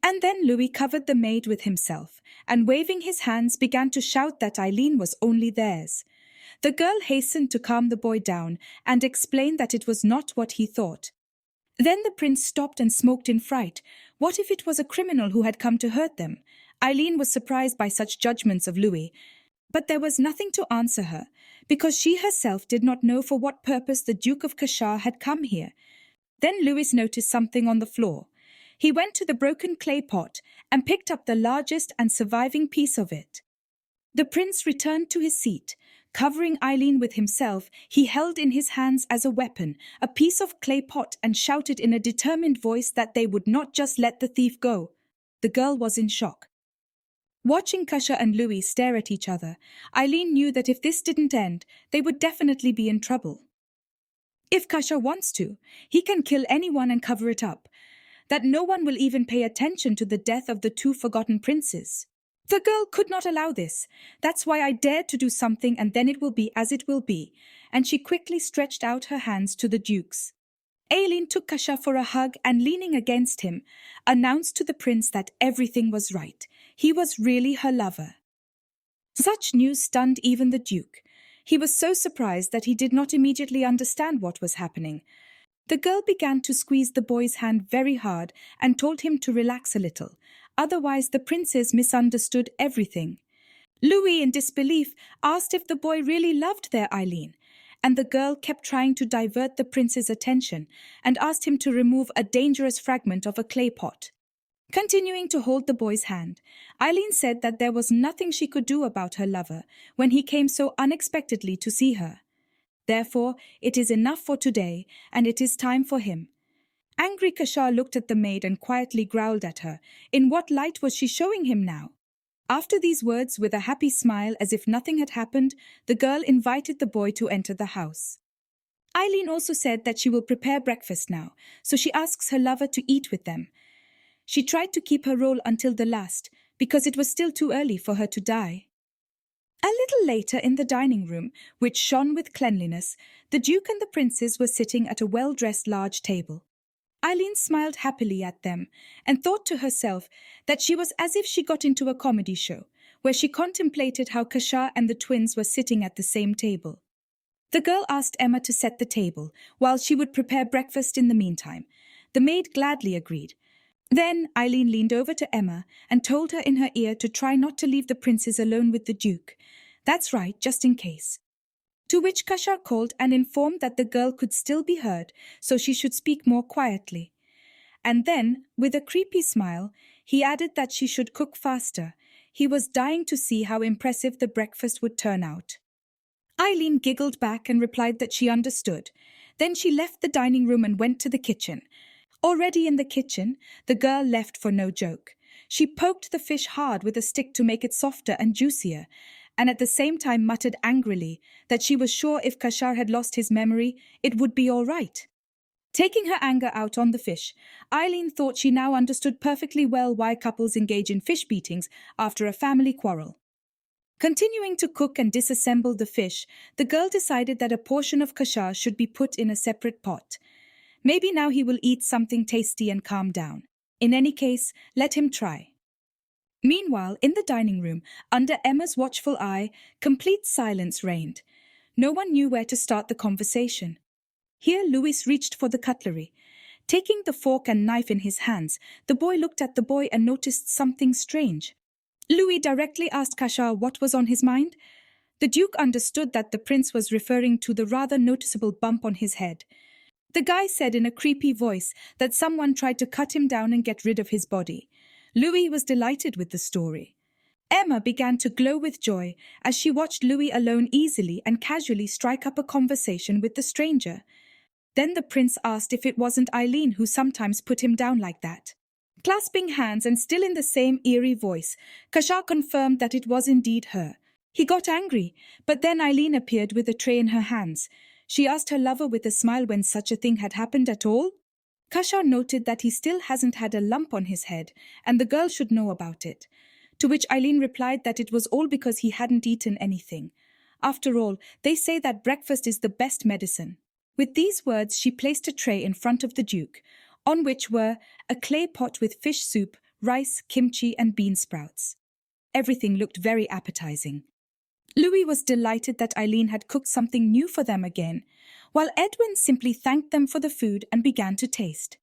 And then Louis covered the maid with himself, and waving his hands began to shout that Eileen was only theirs. The girl hastened to calm the boy down and explained that it was not what he thought. Then the prince stopped and smoked in fright. What if it was a criminal who had come to hurt them? Eileen was surprised by such judgments of Louis, but there was nothing to answer her, because she herself did not know for what purpose the Duke of Kashaar had come here. Then Louis noticed something on the floor. He went to the broken clay pot and picked up the largest and surviving piece of it. The prince returned to his seat. Covering Eileen with himself, he held in his hands as a weapon a piece of clay pot and shouted in a determined voice that they would not just let the thief go. The girl was in shock. Watching Kashaar and Louis stare at each other, Eileen knew that if this didn't end, they would definitely be in trouble. If Kashaar wants to, he can kill anyone and cover it up. That no one will even pay attention to the death of the two forgotten princes. The girl could not allow this. That's why I dared to do something, and then it will be as it will be. And she quickly stretched out her hands to the Duke's. Eileen took Kashaar for a hug and, leaning against him, announced to the prince that everything was right. He was really her lover. Such news stunned even the Duke. He was so surprised that he did not immediately understand what was happening. The girl began to squeeze the boy's hand very hard and told him to relax a little. Otherwise, the princes misunderstood everything. Louis, in disbelief, asked if the boy really loved their Eileen, and the girl kept trying to divert the prince's attention and asked him to remove a dangerous fragment of a clay pot. Continuing to hold the boy's hand, Eileen said that there was nothing she could do about her lover when he came so unexpectedly to see her. Therefore, it is enough for today, and it is time for him. Angry Kashaar looked at the maid and quietly growled at her. In what light was she showing him now? After these words, with a happy smile as if nothing had happened, the girl invited the boy to enter the house. Eileen also said that she will prepare breakfast now, so she asks her lover to eat with them. She tried to keep her role until the last, because it was still too early for her to die. A little later in the dining room, which shone with cleanliness, the Duke and the Princess were sitting at a well-dressed large table. Eileen smiled happily at them and thought to herself that she was as if she got into a comedy show, where she contemplated how Kashaar and the twins were sitting at the same table. The girl asked Emma to set the table, while she would prepare breakfast in the meantime. The maid gladly agreed. Then Eileen leaned over to Emma and told her in her ear to try not to leave the princess alone with the Duke. That's right, just in case. To which Kashaar called and informed that the girl could still be heard, so she should speak more quietly. And then, with a creepy smile, he added that she should cook faster. He was dying to see how impressive the breakfast would turn out. Eileen giggled back and replied that she understood. Then she left the dining room and went to the kitchen. Already in the kitchen, the girl left for no joke. She poked the fish hard with a stick to make it softer and juicier, and at the same time muttered angrily that she was sure if Kashaar had lost his memory, it would be all right. Taking her anger out on the fish, Eileen thought she now understood perfectly well why couples engage in fish beatings after a family quarrel. Continuing to cook and disassemble the fish, the girl decided that a portion of Kashaar should be put in a separate pot. Maybe now he will eat something tasty and calm down. In any case, let him try. Meanwhile, in the dining room, under Emma's watchful eye, complete silence reigned. No one knew where to start the conversation. Here Louis reached for the cutlery. Taking the fork and knife in his hands, the boy looked at the boy and noticed something strange. Louis directly asked Kashaar what was on his mind. The Duke understood that the prince was referring to the rather noticeable bump on his head. The guy said in a creepy voice that someone tried to cut him down and get rid of his body. Louis was delighted with the story. Emma began to glow with joy as she watched Louis alone easily and casually strike up a conversation with the stranger. Then the prince asked if it wasn't Eileen who sometimes put him down like that. Clasping hands and still in the same eerie voice, Kashaar confirmed that it was indeed her. He got angry, but then Eileen appeared with a tray in her hands. She asked her lover with a smile when such a thing had happened at all. Kashaar noted that he still hasn't had a lump on his head, and the girl should know about it. To which Eileen replied that it was all because he hadn't eaten anything. After all, they say that breakfast is the best medicine. With these words, she placed a tray in front of the Duke, on which were a clay pot with fish soup, rice, kimchi, and bean sprouts. Everything looked very appetizing. Louis was delighted that Eileen had cooked something new for them again, while Edwin simply thanked them for the food and began to taste.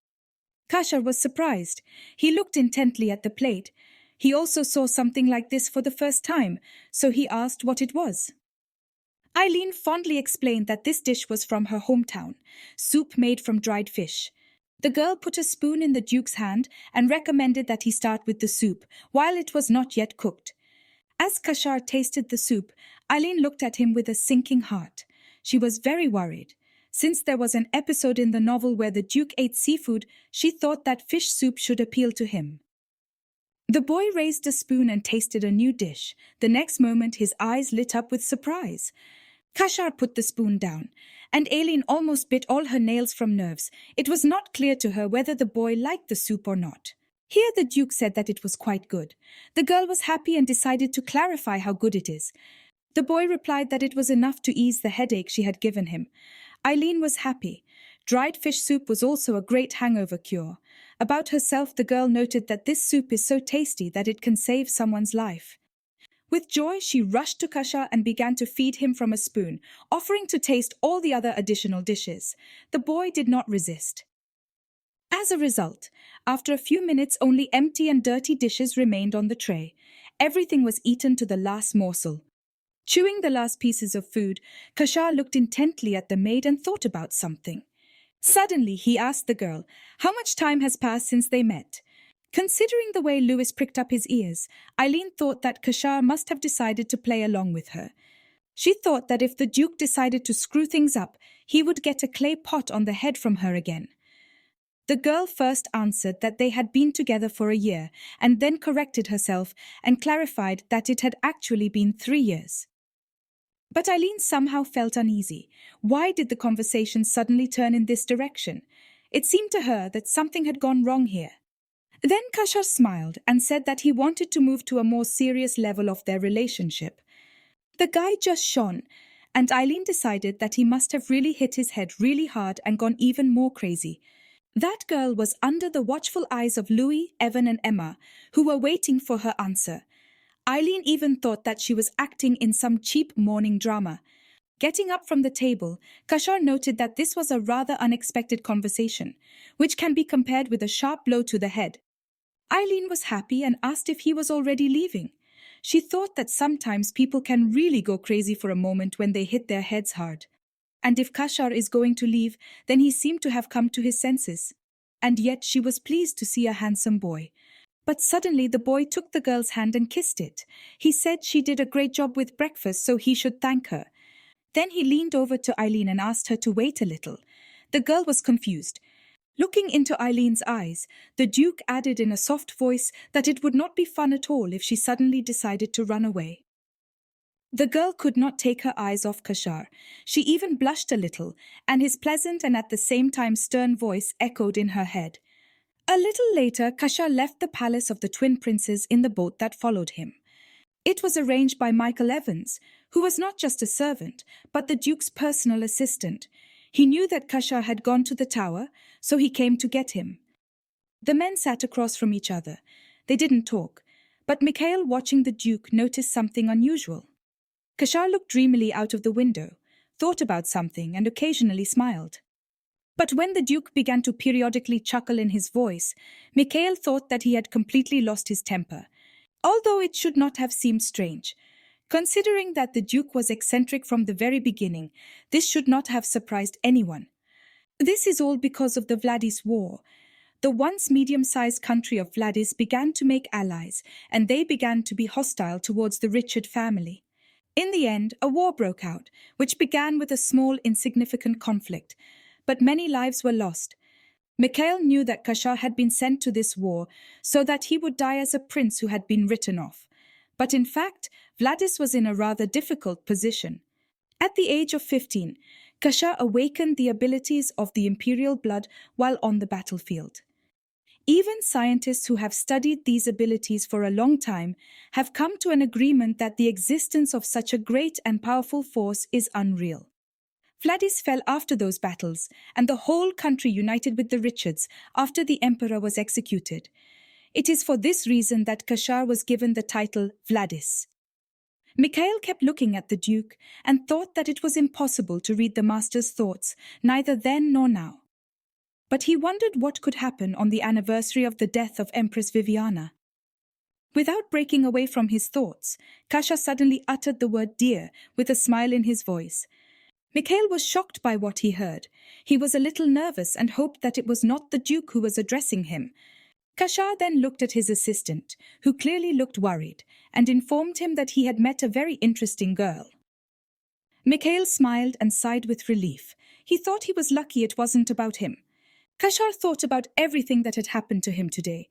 Kashaar was surprised. He looked intently at the plate. He also saw something like this for the first time, so he asked what it was. Eileen fondly explained that this dish was from her hometown, soup made from dried fish. The girl put a spoon in the Duke's hand and recommended that he start with the soup, while it was not yet cooked. As Kashaar tasted the soup, Eileen looked at him with a sinking heart. She was very worried. Since there was an episode in the novel where the Duke ate seafood, she thought that fish soup should appeal to him. The boy raised a spoon and tasted a new dish. The next moment his eyes lit up with surprise. Kashaar put the spoon down, and Eileen almost bit all her nails from nerves. It was not clear to her whether the boy liked the soup or not. Here the Duke said that it was quite good. The girl was happy and decided to clarify how good it is. The boy replied that it was enough to ease the headache she had given him. Eileen was happy. Dried fish soup was also a great hangover cure. About herself, the girl noted that this soup is so tasty that it can save someone's life. With joy, she rushed to Kashaar and began to feed him from a spoon, offering to taste all the other additional dishes. The boy did not resist. As a result, after a few minutes, only empty and dirty dishes remained on the tray. Everything was eaten to the last morsel. Chewing the last pieces of food, Kashaar looked intently at the maid and thought about something. Suddenly, he asked the girl, how much time has passed since they met? Considering the way Louis pricked up his ears, Eileen thought that Kashaar must have decided to play along with her. She thought that if the Duke decided to screw things up, he would get a clay pot on the head from her again. The girl first answered that they had been together for a year and then corrected herself and clarified that it had actually been 3 years. But Eileen somehow felt uneasy. Why did the conversation suddenly turn in this direction? It seemed to her that something had gone wrong here. Then Kashaar smiled and said that he wanted to move to a more serious level of their relationship. The guy just shone, and Eileen decided that he must have really hit his head really hard and gone even more crazy. That girl was under the watchful eyes of Louis, Evan and Emma, who were waiting for her answer. Eileen even thought that she was acting in some cheap morning drama. Getting up from the table, Kashaar noted that this was a rather unexpected conversation, which can be compared with a sharp blow to the head. Eileen was happy and asked if he was already leaving. She thought that sometimes people can really go crazy for a moment when they hit their heads hard. And if Kashaar is going to leave, then he seemed to have come to his senses. And yet she was pleased to see a handsome boy. But suddenly the boy took the girl's hand and kissed it. He said she did a great job with breakfast, so he should thank her. Then he leaned over to Eileen and asked her to wait a little. The girl was confused. Looking into Eileen's eyes, the Duke added in a soft voice that it would not be fun at all if she suddenly decided to run away. The girl could not take her eyes off Kashaar. She even blushed a little, and his pleasant and at the same time stern voice echoed in her head. A little later, Kashaar left the palace of the twin princes in the boat that followed him. It was arranged by Michael Evans, who was not just a servant, but the Duke's personal assistant. He knew that Kashaar had gone to the tower, so he came to get him. The men sat across from each other. They didn't talk, but Mikhail, watching the Duke, noticed something unusual. Kashaar looked dreamily out of the window, thought about something, and occasionally smiled. But when the Duke began to periodically chuckle in his voice, Mikhail thought that he had completely lost his temper, although it should not have seemed strange. Considering that the Duke was eccentric from the very beginning, this should not have surprised anyone. This is all because of the Vladis War. The once medium-sized country of Vladis began to make allies, and they began to be hostile towards the Richard family. In the end, a war broke out, which began with a small, insignificant conflict, but many lives were lost. Mikhail knew that Kashaar had been sent to this war so that he would die as a prince who had been written off. But in fact, Vladis was in a rather difficult position. At the age of 15, Kashaar awakened the abilities of the imperial blood while on the battlefield. Even scientists who have studied these abilities for a long time have come to an agreement that the existence of such a great and powerful force is unreal. Vladis fell after those battles, and the whole country united with the Richards after the emperor was executed. It is for this reason that Kashaar was given the title Vladis. Mikhail kept looking at the Duke and thought that it was impossible to read the master's thoughts, neither then nor now. But he wondered what could happen on the anniversary of the death of Empress Viviana. Without breaking away from his thoughts, Kashaar suddenly uttered the word dear with a smile in his voice. Mikhail was shocked by what he heard. He was a little nervous and hoped that it was not the Duke who was addressing him. Kashaar then looked at his assistant, who clearly looked worried, and informed him that he had met a very interesting girl. Mikhail smiled and sighed with relief. He thought he was lucky it wasn't about him. Kashaar thought about everything that had happened to him today.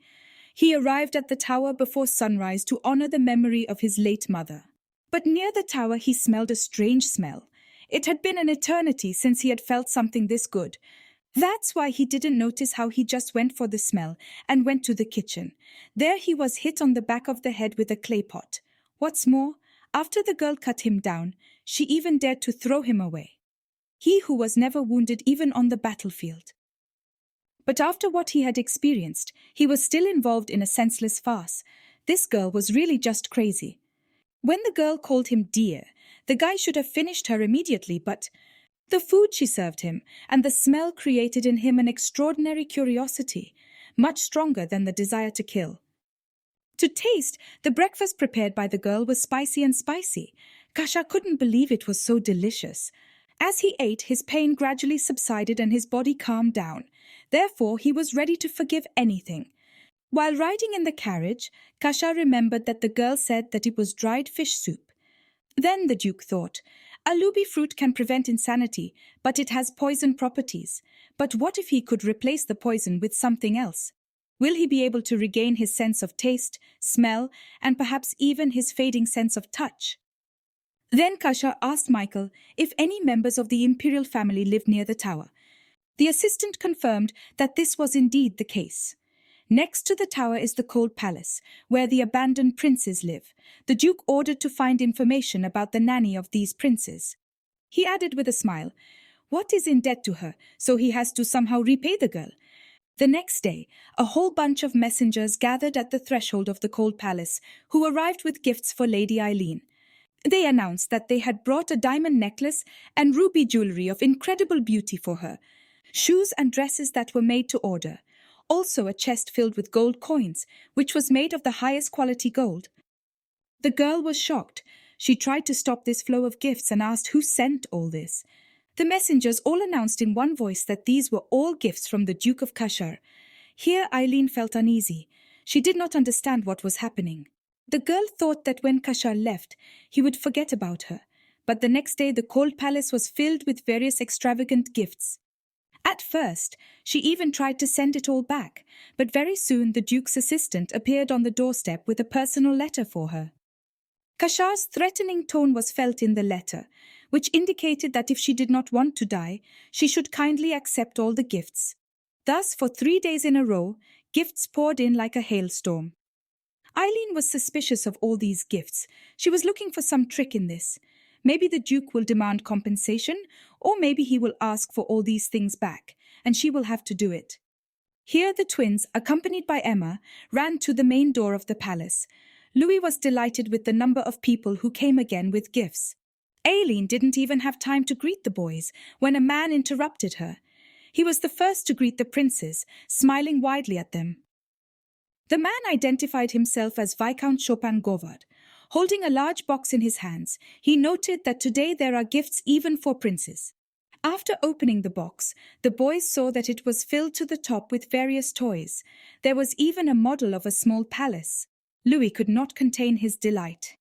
He arrived at the tower before sunrise to honor the memory of his late mother. But near the tower he smelled a strange smell. It had been an eternity since he had felt something this good. That's why he didn't notice how he just went for the smell and went to the kitchen. There he was hit on the back of the head with a clay pot. What's more, after the girl cut him down, she even dared to throw him away. He who was never wounded even on the battlefield. But after what he had experienced, he was still involved in a senseless farce. This girl was really just crazy. When the girl called him dear, the guy should have finished her immediately, but the food she served him and the smell created in him an extraordinary curiosity, much stronger than the desire to kill. To taste, the breakfast prepared by the girl was spicy and spicy. Kashaar couldn't believe it was so delicious. As he ate, his pain gradually subsided and his body calmed down. Therefore, he was ready to forgive anything. While riding in the carriage, Kashaar remembered that the girl said that it was dried fish soup. Then the Duke thought, A lubi fruit can prevent insanity, but it has poison properties. But what if he could replace the poison with something else? Will he be able to regain his sense of taste, smell, and perhaps even his fading sense of touch? Then Kashaar asked Michael if any members of the imperial family lived near the tower. The assistant confirmed that this was indeed the case. Next to the tower is the cold palace, where the abandoned princes live. The Duke ordered to find information about the nanny of these princes. He added with a smile, "What is in debt to her, so he has to somehow repay the girl?" The next day, a whole bunch of messengers gathered at the threshold of the cold palace, who arrived with gifts for Lady Eileen. They announced that they had brought a diamond necklace and ruby jewelry of incredible beauty for her, shoes and dresses that were made to order, also a chest filled with gold coins, which was made of the highest quality gold. The girl was shocked. She tried to stop this flow of gifts and asked who sent all this. The messengers all announced in one voice that these were all gifts from the Duke of Kashaar. Here Eileen felt uneasy. She did not understand what was happening. The girl thought that when Kashaar left, he would forget about her. But the next day the cold palace was filled with various extravagant gifts. At first, she even tried to send it all back, but very soon the Duke's assistant appeared on the doorstep with a personal letter for her. Kashaar's threatening tone was felt in the letter, which indicated that if she did not want to die, she should kindly accept all the gifts. Thus, for 3 days in a row, gifts poured in like a hailstorm. Eileen was suspicious of all these gifts. She was looking for some trick in this. Maybe the Duke will demand compensation, or maybe he will ask for all these things back, and she will have to do it. Here the twins, accompanied by Emma, ran to the main door of the palace. Louis was delighted with the number of people who came again with gifts. Eileen didn't even have time to greet the boys when a man interrupted her. He was the first to greet the princes, smiling widely at them. The man identified himself as Viscount Chopin Govard. Holding a large box in his hands, he noted that today there are gifts even for princes. After opening the box, the boys saw that it was filled to the top with various toys. There was even a model of a small palace. Louis could not contain his delight.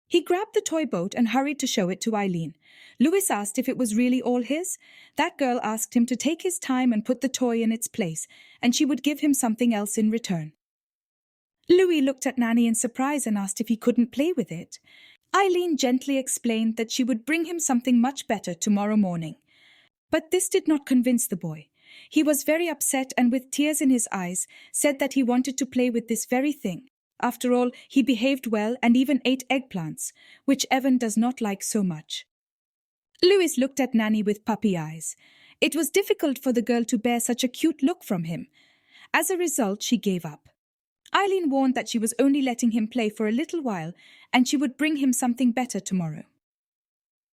He grabbed the toy boat and hurried to show it to Eileen. Louis asked if it was really all his. That girl asked him to take his time and put the toy in its place, and she would give him something else in return. Louis looked at Nanny in surprise and asked if he couldn't play with it. Eileen gently explained that she would bring him something much better tomorrow morning. But this did not convince the boy. He was very upset and with tears in his eyes said that he wanted to play with this very thing. After all, he behaved well and even ate eggplants, which Evan does not like so much. Louis looked at Nanny with puppy eyes. It was difficult for the girl to bear such a cute look from him. As a result, she gave up. Eileen warned that she was only letting him play for a little while and she would bring him something better tomorrow.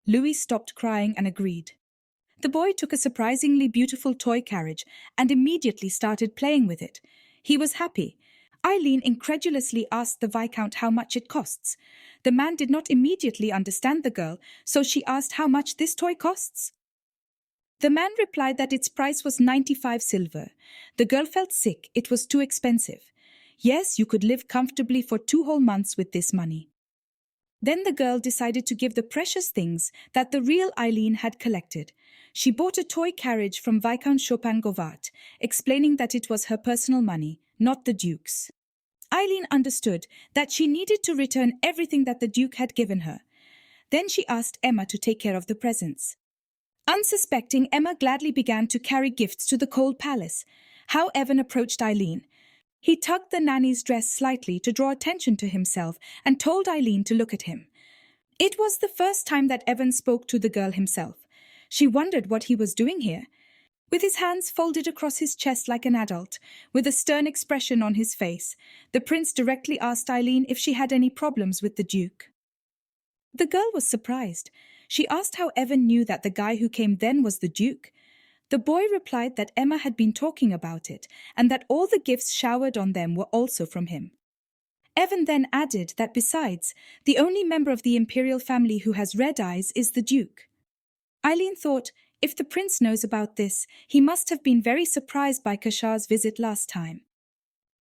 Louis stopped crying and agreed. The boy took a surprisingly beautiful toy carriage and immediately started playing with it. He was happy. Eileen incredulously asked the Viscount how much it costs. The man did not immediately understand the girl, so she asked how much this toy costs. The man replied that its price was 95 silver. The girl felt sick. It was too expensive. Yes, you could live comfortably for 2 whole months with this money. Then the girl decided to give the precious things that the real Eileen had collected. She bought a toy carriage from Viscount Chopin Govard, explaining that it was her personal money, not the Duke's. Eileen understood that she needed to return everything that the Duke had given her. Then she asked Emma to take care of the presents. Unsuspecting, Emma gladly began to carry gifts to the cold palace. How Evan approached Eileen. He tugged the nanny's dress slightly to draw attention to himself and told Eileen to look at him. It was the first time that Evan spoke to the girl himself. She wondered what he was doing here. With his hands folded across his chest like an adult, with a stern expression on his face, the prince directly asked Eileen if she had any problems with the Duke. The girl was surprised. She asked how Evan knew that the guy who came then was the Duke. The boy replied that Emma had been talking about it and that all the gifts showered on them were also from him. Evan then added that besides, the only member of the imperial family who has red eyes is the Duke. Eileen thought, if the prince knows about this, he must have been very surprised by Kashaar's visit last time.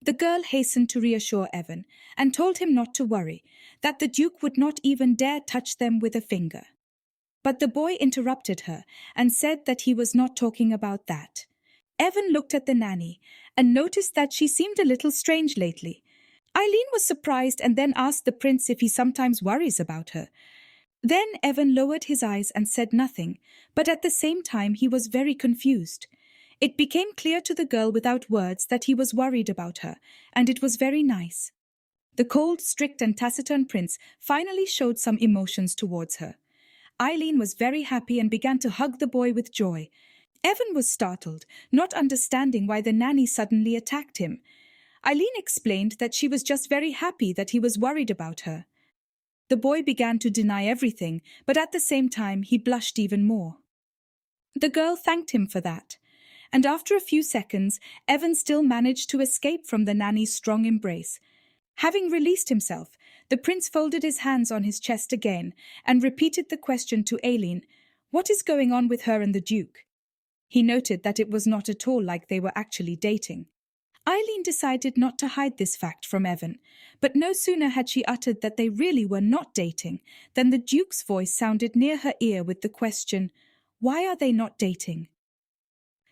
The girl hastened to reassure Evan and told him not to worry, that the Duke would not even dare touch them with a finger. But the boy interrupted her and said that he was not talking about that. Evan looked at the nanny and noticed that she seemed a little strange lately. Eileen was surprised and then asked the prince if he sometimes worries about her. Then Evan lowered his eyes and said nothing, but at the same time he was very confused. It became clear to the girl without words that he was worried about her, and it was very nice. The cold, strict and taciturn prince finally showed some emotions towards her. Eileen was very happy and began to hug the boy with joy. Evan was startled, not understanding why the nanny suddenly attacked him. Eileen explained that she was just very happy that he was worried about her. The boy began to deny everything, but at the same time he blushed even more. The girl thanked him for that, and after a few seconds, Evan still managed to escape from the nanny's strong embrace. Having released himself, the prince folded his hands on his chest again and repeated the question to Eileen, "What is going on with her and the Duke?" He noted that it was not at all like they were actually dating. Eileen decided not to hide this fact from Evan, but no sooner had she uttered that they really were not dating than the Duke's voice sounded near her ear with the question, "Why are they not dating?"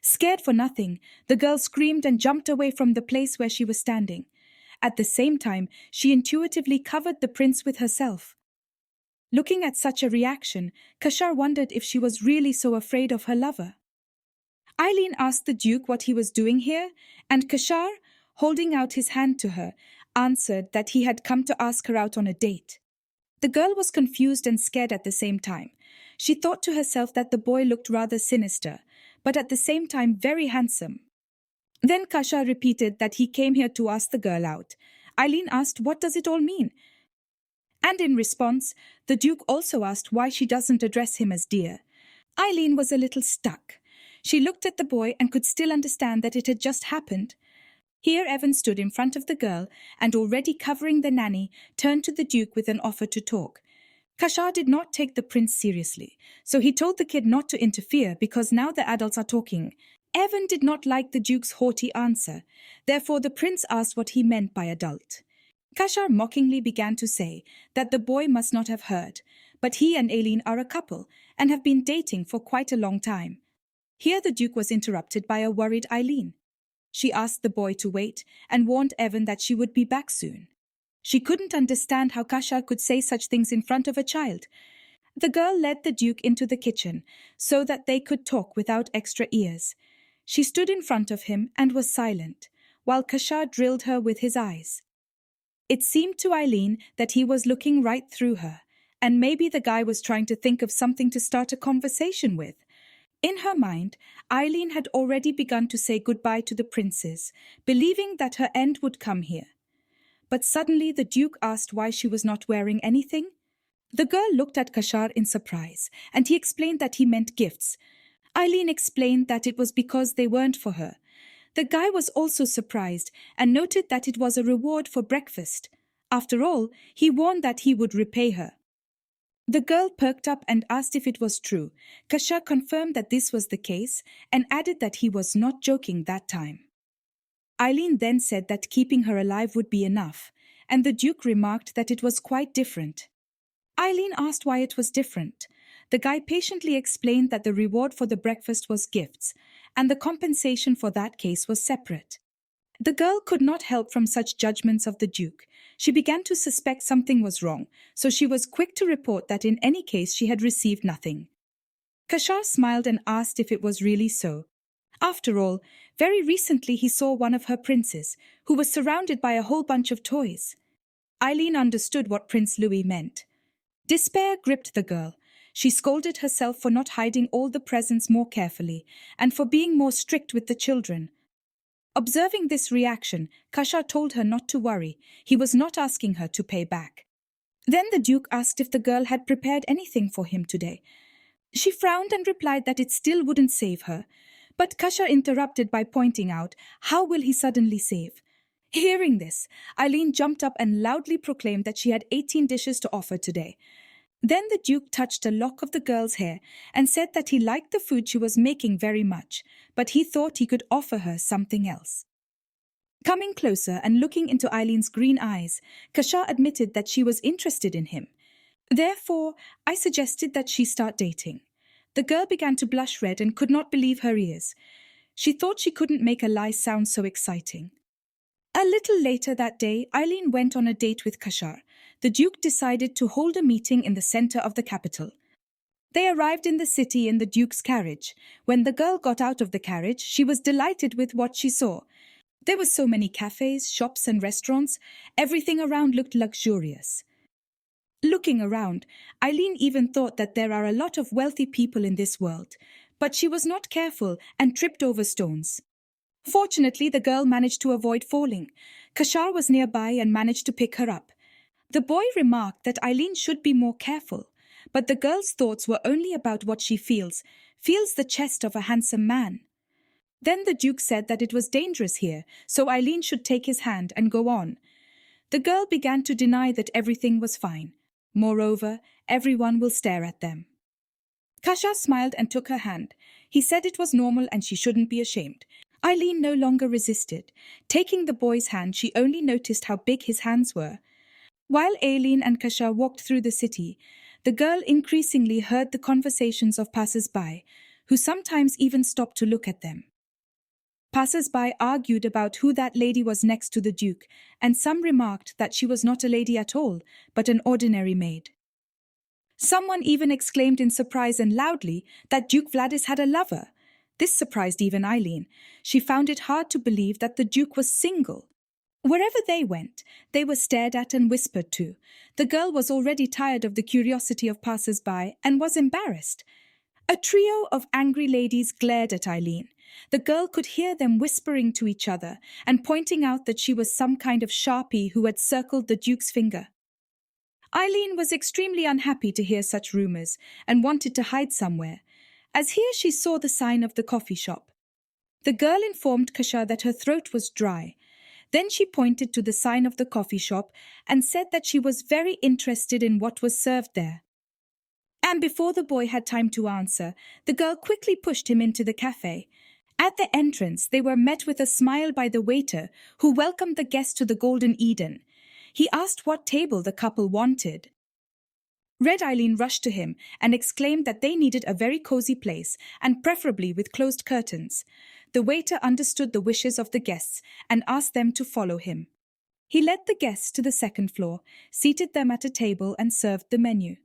Scared for nothing, the girl screamed and jumped away from the place where she was standing. At the same time, she intuitively covered the prince with herself. Looking at such a reaction, Kashaar wondered if she was really so afraid of her lover. Eileen asked the Duke what he was doing here, and Kashaar, holding out his hand to her, answered that he had come to ask her out on a date. The girl was confused and scared at the same time. She thought to herself that the boy looked rather sinister, but at the same time very handsome. Then Kashaar repeated that he came here to ask the girl out. Eileen asked, "What does it all mean?" And in response, the Duke also asked why she doesn't address him as dear. Eileen was a little stuck. She looked at the boy and could still understand that it had just happened. Here Evan stood in front of the girl and, already covering the nanny, turned to the Duke with an offer to talk. Kashaar did not take the prince seriously, so he told the kid not to interfere because now the adults are talking. Evan did not like the Duke's haughty answer, therefore the prince asked what he meant by adult. Kashaar mockingly began to say that the boy must not have heard, but he and Eileen are a couple and have been dating for quite a long time. Here the Duke was interrupted by a worried Eileen. She asked the boy to wait and warned Evan that she would be back soon. She couldn't understand how Kashaar could say such things in front of a child. The girl led the Duke into the kitchen so that they could talk without extra ears. She stood in front of him and was silent, while Kashaar drilled her with his eyes. It seemed to Eileen that he was looking right through her, and maybe the guy was trying to think of something to start a conversation with. In her mind, Eileen had already begun to say goodbye to the princes, believing that her end would come here. But suddenly the Duke asked why she was not wearing anything. The girl looked at Kashaar in surprise, and he explained that he meant gifts. Eileen explained that it was because they weren't for her. The guy was also surprised and noted that it was a reward for breakfast. After all, he warned that he would repay her. The girl perked up and asked if it was true. Kashaar confirmed that this was the case and added that he was not joking that time. Eileen then said that keeping her alive would be enough, and the Duke remarked that it was quite different. Eileen asked why it was different. The guy patiently explained that the reward for the breakfast was gifts, and the compensation for that case was separate. The girl could not help from such judgments of the Duke. She began to suspect something was wrong, so she was quick to report that in any case she had received nothing. Kashaar smiled and asked if it was really so. After all, very recently he saw one of her princes, who was surrounded by a whole bunch of toys. Eileen understood what Prince Louis meant. Despair gripped the girl. She scolded herself for not hiding all the presents more carefully, and for being more strict with the children. Observing this reaction, Kashaar told her not to worry. He was not asking her to pay back. Then the Duke asked if the girl had prepared anything for him today. She frowned and replied that it still wouldn't save her. But Kashaar interrupted by pointing out, how will he suddenly save? Hearing this, Eileen jumped up and loudly proclaimed that she had 18 dishes to offer today. Then the Duke touched a lock of the girl's hair and said that he liked the food she was making very much, but he thought he could offer her something else. Coming closer and looking into Eileen's green eyes, Kashaar admitted that she was interested in him. Therefore, I suggested that she start dating. The girl began to blush red and could not believe her ears. She thought she couldn't make a lie sound so exciting. A little later that day, Eileen went on a date with Kashar. The Duke decided to hold a meeting in the center of the capital. They arrived in the city in the Duke's carriage. When the girl got out of the carriage, she was delighted with what she saw. There were so many cafes, shops and restaurants. Everything around looked luxurious. Looking around, Eileen even thought that there are a lot of wealthy people in this world, but she was not careful and tripped over stones. Fortunately, the girl managed to avoid falling. Kashar was nearby and managed to pick her up. The boy remarked that Eileen should be more careful, but the girl's thoughts were only about what she feels the chest of a handsome man. Then the Duke said that it was dangerous here, so Eileen should take his hand and go on. The girl began to deny that everything was fine. Moreover, everyone will stare at them. Kasha smiled and took her hand. He said it was normal and she shouldn't be ashamed. Eileen no longer resisted. Taking the boy's hand, she only noticed how big his hands were. While Eileen and Kasha walked through the city, the girl increasingly heard the conversations of passers-by, who sometimes even stopped to look at them. Passers-by argued about who that lady was next to the Duke, and some remarked that she was not a lady at all, but an ordinary maid. Someone even exclaimed in surprise and loudly that Duke Vladis had a lover. This surprised even Eileen. She found it hard to believe that the Duke was single. Wherever they went, they were stared at and whispered to. The girl was already tired of the curiosity of passers-by and was embarrassed. A trio of angry ladies glared at Eileen. The girl could hear them whispering to each other and pointing out that she was some kind of sharpie who had circled the Duke's finger. Eileen was extremely unhappy to hear such rumors and wanted to hide somewhere, as here she saw the sign of the coffee shop. The girl informed Kasha that her throat was dry. Then she pointed to the sign of the coffee shop and said that she was very interested in what was served there. And before the boy had time to answer, the girl quickly pushed him into the cafe. At the entrance, they were met with a smile by the waiter, who welcomed the guest to the Golden Eden. He asked what table the couple wanted. Red Eileen rushed to him and exclaimed that they needed a very cozy place, and preferably with closed curtains. The waiter understood the wishes of the guests and asked them to follow him. He led the guests to the second floor, seated them at a table and served the menu.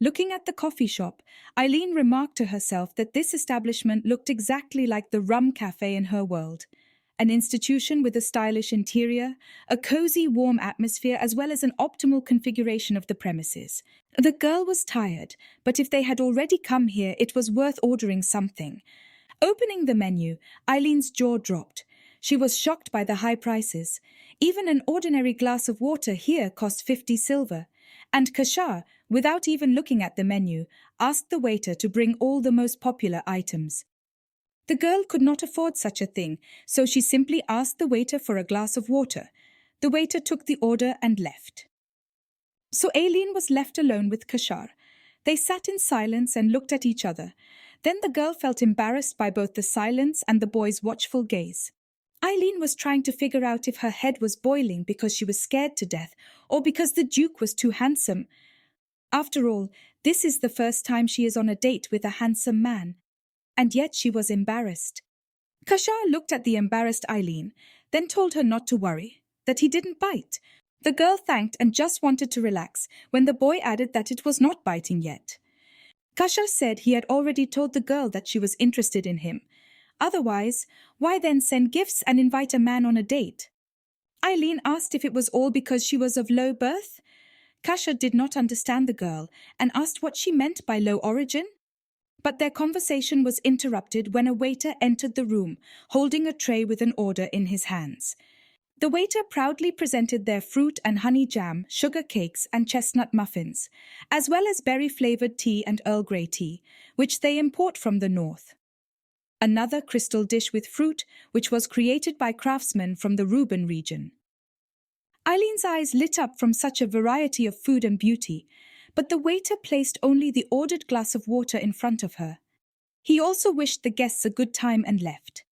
Looking at the coffee shop, Eileen remarked to herself that this establishment looked exactly like the rum cafe in her world. An institution with a stylish interior, a cozy, warm atmosphere, as well as an optimal configuration of the premises. The girl was tired, but if they had already come here, it was worth ordering something. Opening the menu, Eileen's jaw dropped. She was shocked by the high prices. Even an ordinary glass of water here cost 50 silver. And Kasha, without even looking at the menu, asked the waiter to bring all the most popular items. The girl could not afford such a thing, so she simply asked the waiter for a glass of water. The waiter took the order and left. So Eileen was left alone with Kashar. They sat in silence and looked at each other. Then the girl felt embarrassed by both the silence and the boy's watchful gaze. Eileen was trying to figure out if her head was boiling because she was scared to death or because the Duke was too handsome. After all, this is the first time she is on a date with a handsome man. And yet she was embarrassed. Kashar looked at the embarrassed Eileen, then told her not to worry, that he didn't bite. The girl thanked and just wanted to relax when the boy added that it was not biting yet. Kashar said he had already told the girl that she was interested in him. Otherwise, why then send gifts and invite a man on a date? Eileen asked if it was all because she was of low birth. Kashar did not understand the girl and asked what she meant by low origin. But their conversation was interrupted when a waiter entered the room, holding a tray with an order in his hands. The waiter proudly presented their fruit and honey jam, sugar cakes and chestnut muffins, as well as berry-flavored tea and Earl Grey tea, which they import from the north. Another crystal dish with fruit, which was created by craftsmen from the Reuben region. Eileen's eyes lit up from such a variety of food and beauty, but the waiter placed only the ordered glass of water in front of her. He also wished the guests a good time and left.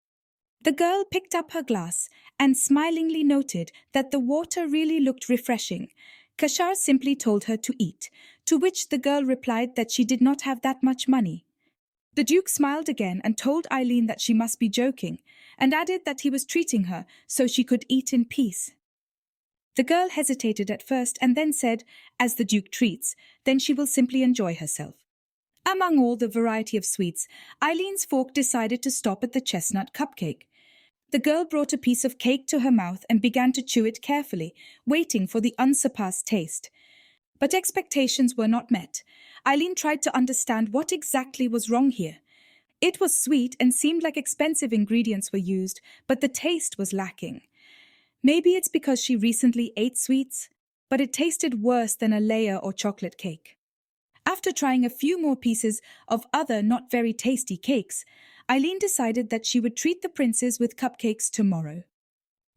The girl picked up her glass and smilingly noted that the water really looked refreshing. Kashar simply told her to eat, to which the girl replied that she did not have that much money. The Duke smiled again and told Eileen that she must be joking, and added that he was treating her so she could eat in peace. The girl hesitated at first and then said, as the Duke treats, then she will simply enjoy herself. Among all the variety of sweets, Eileen's fork decided to stop at the chestnut cupcake. The girl brought a piece of cake to her mouth and began to chew it carefully, waiting for the unsurpassed taste. But expectations were not met. Eileen tried to understand what exactly was wrong here. It was sweet and seemed like expensive ingredients were used, but the taste was lacking. Maybe it's because she recently ate sweets, but it tasted worse than a layer or chocolate cake. After trying a few more pieces of other not very tasty cakes, Eileen decided that she would treat the princes with cupcakes tomorrow.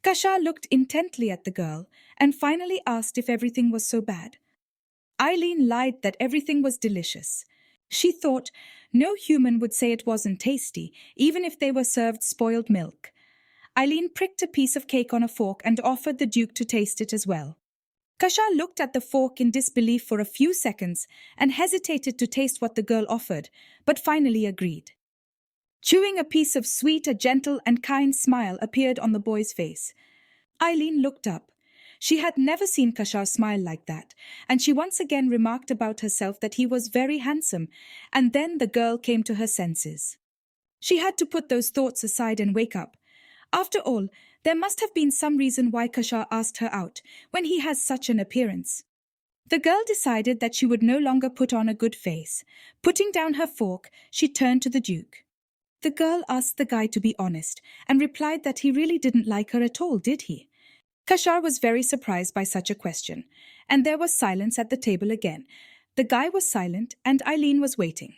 Kashar looked intently at the girl and finally asked if everything was so bad. Eileen lied that everything was delicious. She thought no human would say it wasn't tasty, even if they were served spoiled milk. Eileen pricked a piece of cake on a fork and offered the Duke to taste it as well. Kashar looked at the fork in disbelief for a few seconds and hesitated to taste what the girl offered, but finally agreed. Chewing a piece of sweet, a gentle and kind smile appeared on the boy's face. Eileen looked up. She had never seen Kashar smile like that, and she once again remarked about herself that he was very handsome, and then the girl came to her senses. She had to put those thoughts aside and wake up. After all, there must have been some reason why Kashar asked her out when he has such an appearance. The girl decided that she would no longer put on a good face. Putting down her fork, she turned to the Duke. The girl asked the guy to be honest and replied that he really didn't like her at all, did he? Kashar was very surprised by such a question, and there was silence at the table again. The guy was silent and Eileen was waiting.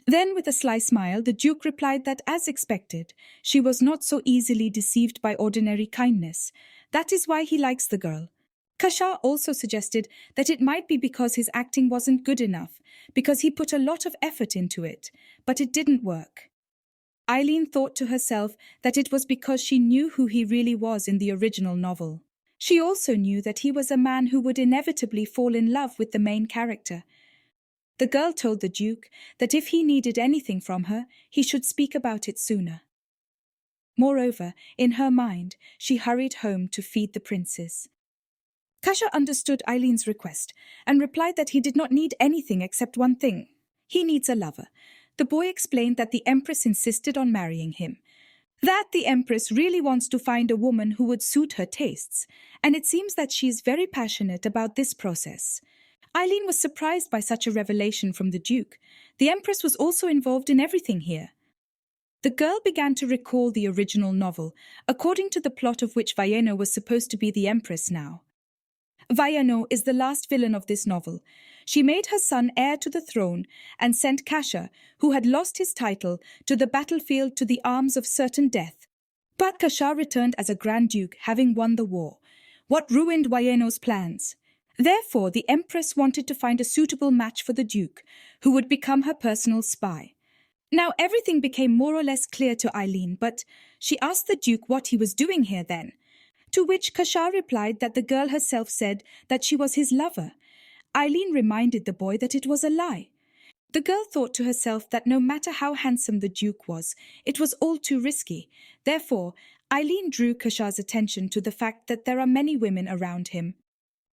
Then, with a sly smile, the Duke replied that, as expected, she was not so easily deceived by ordinary kindness. That is why he likes the girl. Kashar also suggested that it might be because his acting wasn't good enough, because he put a lot of effort into it, but it didn't work. Eileen thought to herself that it was because she knew who he really was in the original novel. She also knew that he was a man who would inevitably fall in love with the main character. The girl told the Duke that if he needed anything from her, he should speak about it sooner. Moreover, in her mind, she hurried home to feed the princes. Kashar understood Eileen's request and replied that he did not need anything except one thing. He needs a lover. The boy explained that the Empress insisted on marrying him. That the Empress really wants to find a woman who would suit her tastes, and it seems that she is very passionate about this process. Eileen was surprised by such a revelation from the Duke. The Empress was also involved in everything here. The girl began to recall the original novel, according to the plot of which Vaiano was supposed to be the Empress now. Vaiano is the last villain of this novel. She made her son heir to the throne and sent Kashaar, who had lost his title, to the battlefield to the arms of certain death. But Kashaar returned as a Grand Duke, having won the war. What ruined Vaiano's plans? Therefore, the Empress wanted to find a suitable match for the Duke, who would become her personal spy. Now everything became more or less clear to Eileen, but she asked the Duke what he was doing here then. To which Kashaar replied that the girl herself said that she was his lover. Eileen reminded the boy that it was a lie. The girl thought to herself that no matter how handsome the Duke was, it was all too risky. Therefore, Eileen drew Kashaar's attention to the fact that there are many women around him.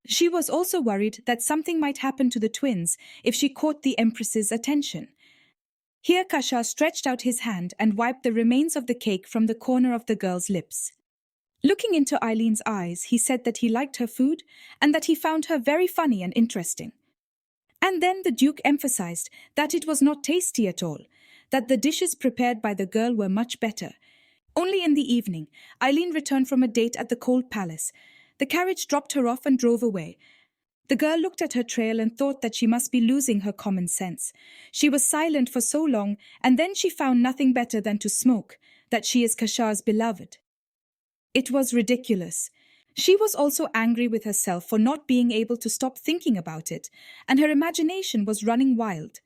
She was also worried that something might happen to the twins if she caught the Empress's attention. Here Kashaar stretched out his hand and wiped the remains of the cake from the corner of the girl's lips. Looking into Eileen's eyes, he said that he liked her food and that he found her very funny and interesting. And then the Duke emphasized that it was not tasty at all, that the dishes prepared by the girl were much better. Only in the evening, Eileen returned from a date at the Cold Palace. The carriage dropped her off and drove away. The girl looked at her trail and thought that she must be losing her common sense. She was silent for so long, and then she found nothing better than to smoke, that she is Kashaar's beloved. It was ridiculous. She was also angry with herself for not being able to stop thinking about it, and her imagination was running wild.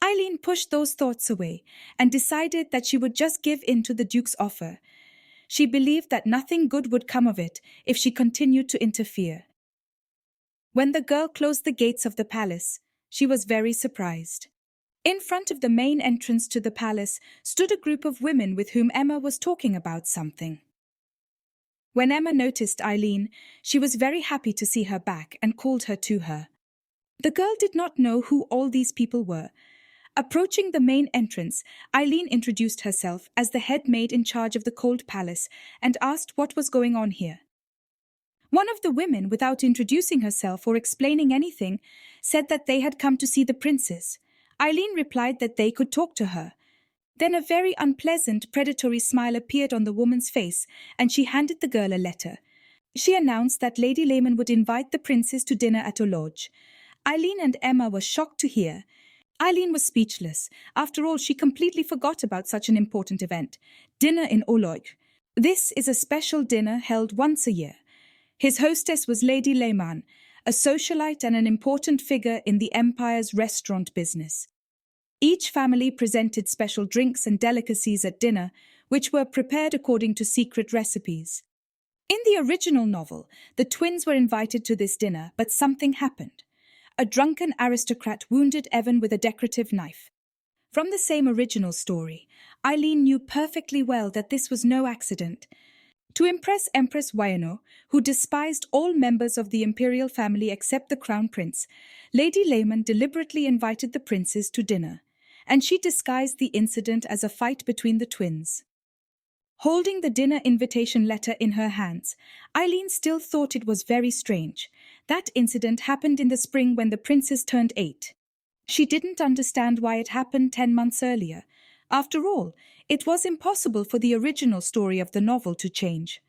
Eileen pushed those thoughts away and decided that she would just give in to the Duke's offer. She believed that nothing good would come of it if she continued to interfere. When the girl closed the gates of the palace, she was very surprised. In front of the main entrance to the palace stood a group of women with whom Emma was talking about something. When Emma noticed Eileen, she was very happy to see her back and called her to her. The girl did not know who all these people were. Approaching the main entrance, Eileen introduced herself as the head maid in charge of the cold palace and asked what was going on here. One of the women, without introducing herself or explaining anything, said that they had come to see the princess. Eileen replied that they could talk to her. Then a very unpleasant, predatory smile appeared on the woman's face, and she handed the girl a letter. She announced that Lady Lehman would invite the princess to dinner at her lodge. Eileen and Emma were shocked to hear. Eileen was speechless. After all, she completely forgot about such an important event. Dinner in Oloy. This is a special dinner held once a year. His hostess was Lady Lehman, a socialite and an important figure in the empire's restaurant business. Each family presented special drinks and delicacies at dinner, which were prepared according to secret recipes. In the original novel, the twins were invited to this dinner, but something happened. A drunken aristocrat wounded Evan with a decorative knife. From the same original story, Eileen knew perfectly well that this was no accident. To impress Empress Wayano, who despised all members of the imperial family except the crown prince, Lady Lehman deliberately invited the princes to dinner, and she disguised the incident as a fight between the twins. Holding the dinner invitation letter in her hands, Eileen still thought it was very strange. That incident happened in the spring when the princes turned 8. She didn't understand why it happened 10 months earlier. After all, it was impossible for the original story of the novel to change.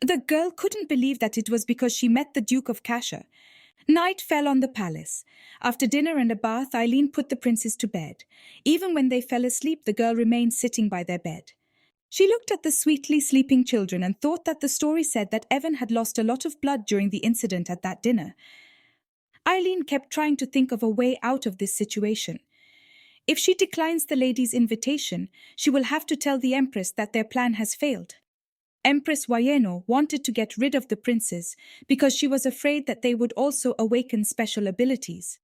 The girl couldn't believe that it was because she met the Duke of Kashaar. Night fell on the palace. After dinner and a bath, Eileen put the princes to bed. Even when they fell asleep, the girl remained sitting by their bed. She looked at the sweetly sleeping children and thought that the story said that Evan had lost a lot of blood during the incident at that dinner. Eileen kept trying to think of a way out of this situation. If she declines the ladies' invitation, she will have to tell the Empress that their plan has failed. Empress Wayano wanted to get rid of the princes because she was afraid that they would also awaken special abilities.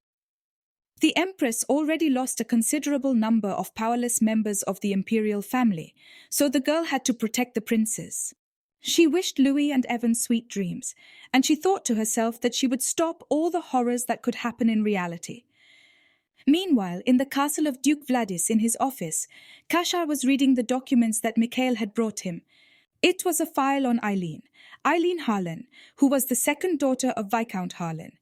The Empress already lost a considerable number of powerless members of the imperial family, so the girl had to protect the princes. She wished Louis and Evan sweet dreams, and she thought to herself that she would stop all the horrors that could happen in reality. Meanwhile, in the castle of Duke Vladis in his office, Kashaar was reading the documents that Mikhail had brought him. It was a file on Eileen Harlan, who was the second daughter of Viscount Harlan.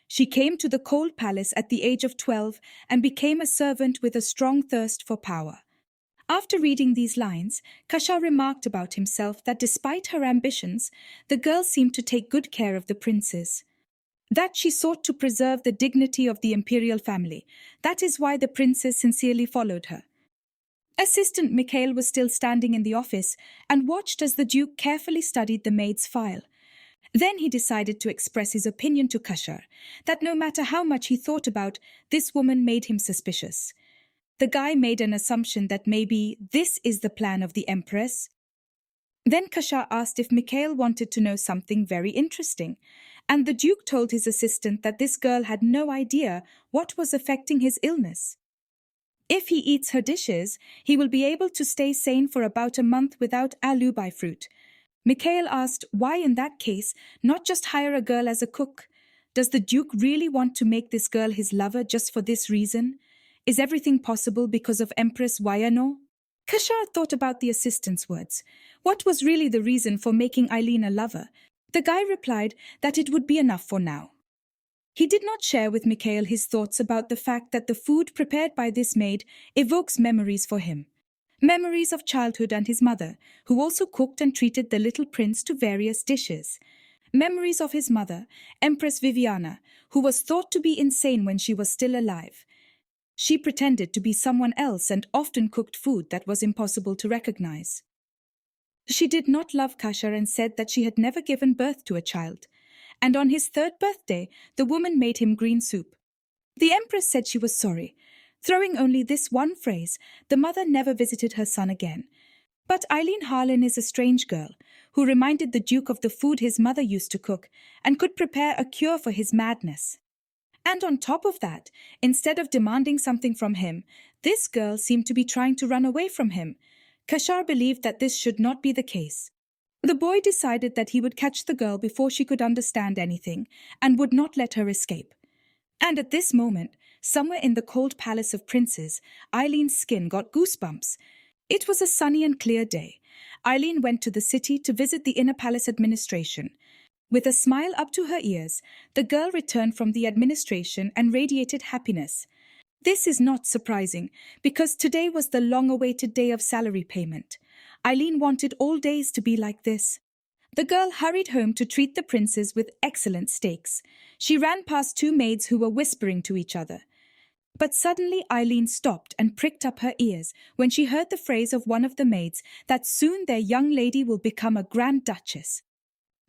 She came to the cold palace at the age of 12 and became a servant with a strong thirst for power. After reading these lines, Kashaar remarked about himself that despite her ambitions, the girl seemed to take good care of the princes. That she sought to preserve the dignity of the imperial family. That is why the princes sincerely followed her. Assistant Mikhail was still standing in the office and watched as the Duke carefully studied the maid's file. Then he decided to express his opinion to Kashaar, that no matter how much he thought about, this woman made him suspicious. The guy made an assumption that maybe this is the plan of the Empress. Then Kashaar asked if Mikhail wanted to know something very interesting, and the Duke told his assistant that this girl had no idea what was affecting his illness. If he eats her dishes, he will be able to stay sane for about a month without alubai fruit. Mikhail asked why in that case not just hire a girl as a cook. Does the Duke really want to make this girl his lover just for this reason? Is everything possible because of Empress Wayano? Kashaar thought about the assistant's words. What was really the reason for making Eileen a lover? The guy replied that it would be enough for now. He did not share with Mikhail his thoughts about the fact that the food prepared by this maid evokes memories for him. Memories of childhood and his mother, who also cooked and treated the little prince to various dishes. Memories of his mother, Empress Viviana, who was thought to be insane when she was still alive. She pretended to be someone else and often cooked food that was impossible to recognize. She did not love Kashaar and said that she had never given birth to a child. And on his 3rd birthday, the woman made him green soup. The Empress said she was sorry. Throwing only this one phrase, the mother never visited her son again. But Eileen Harlan is a strange girl, who reminded the Duke of the food his mother used to cook and could prepare a cure for his madness. And on top of that, instead of demanding something from him, this girl seemed to be trying to run away from him. Kashaar believed that this should not be the case. The boy decided that he would catch the girl before she could understand anything and would not let her escape. And at this moment, somewhere in the cold palace of princes, Eileen's skin got goosebumps. It was a sunny and clear day. Eileen went to the city to visit the inner palace administration. With a smile up to her ears, the girl returned from the administration and radiated happiness. This is not surprising, because today was the long-awaited day of salary payment. Eileen wanted all days to be like this. The girl hurried home to treat the princes with excellent steaks. She ran past two maids who were whispering to each other. But suddenly Eileen stopped and pricked up her ears when she heard the phrase of one of the maids that soon their young lady will become a Grand Duchess.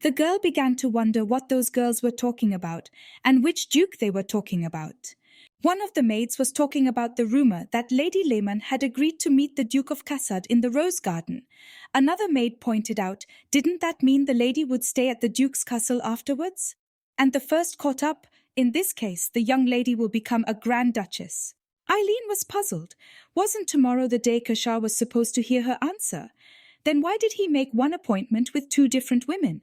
The girl began to wonder what those girls were talking about and which duke they were talking about. One of the maids was talking about the rumor that Lady Lehman had agreed to meet the Duke of Kashaar in the Rose Garden. Another maid pointed out, didn't that mean the lady would stay at the Duke's castle afterwards? And the first caught up, in this case, the young lady will become a Grand Duchess. Eileen was puzzled. Wasn't tomorrow the day Kashaar was supposed to hear her answer? Then why did he make one appointment with two different women?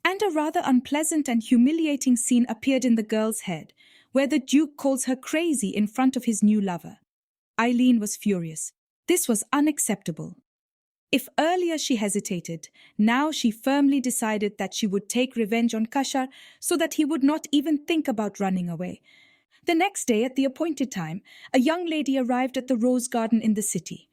And a rather unpleasant and humiliating scene appeared in the girl's head, where the Duke calls her crazy in front of his new lover. Eileen was furious. This was unacceptable. If earlier she hesitated, now she firmly decided that she would take revenge on Kashaar so that he would not even think about running away. The next day, at the appointed time, a young lady arrived at the Rose Garden in the city.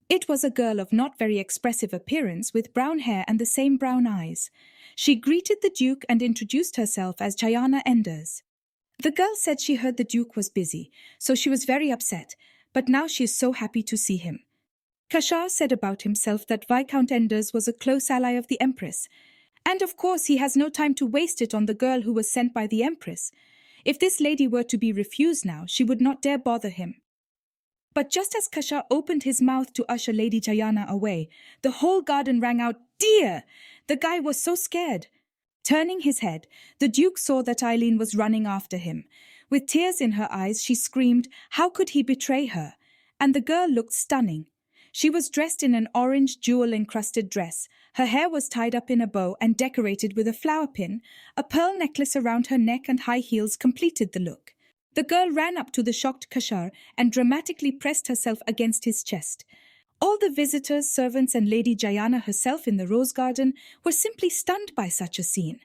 It was a girl of not very expressive appearance with brown hair and the same brown eyes. She greeted the Duke and introduced herself as Jayana Enders. The girl said she heard the Duke was busy, so she was very upset, but now she is so happy to see him. Kashaar said about himself that Viscount Enders was a close ally of the Empress, and of course he has no time to waste it on the girl who was sent by the Empress. If this lady were to be refused now, she would not dare bother him. But just as Kashaar opened his mouth to usher Lady Jayana away, the whole garden rang out, "Dear!" The guy was so scared. Turning his head, the Duke saw that Eileen was running after him. With tears in her eyes, she screamed, how could he betray her? And the girl looked stunning. She was dressed in an orange jewel-encrusted dress. Her hair was tied up in a bow and decorated with a flower pin. A pearl necklace around her neck and high heels completed the look. The girl ran up to the shocked Kashaar and dramatically pressed herself against his chest. All the visitors, servants, and Lady Jayana herself in the Rose Garden were simply stunned by such a scene.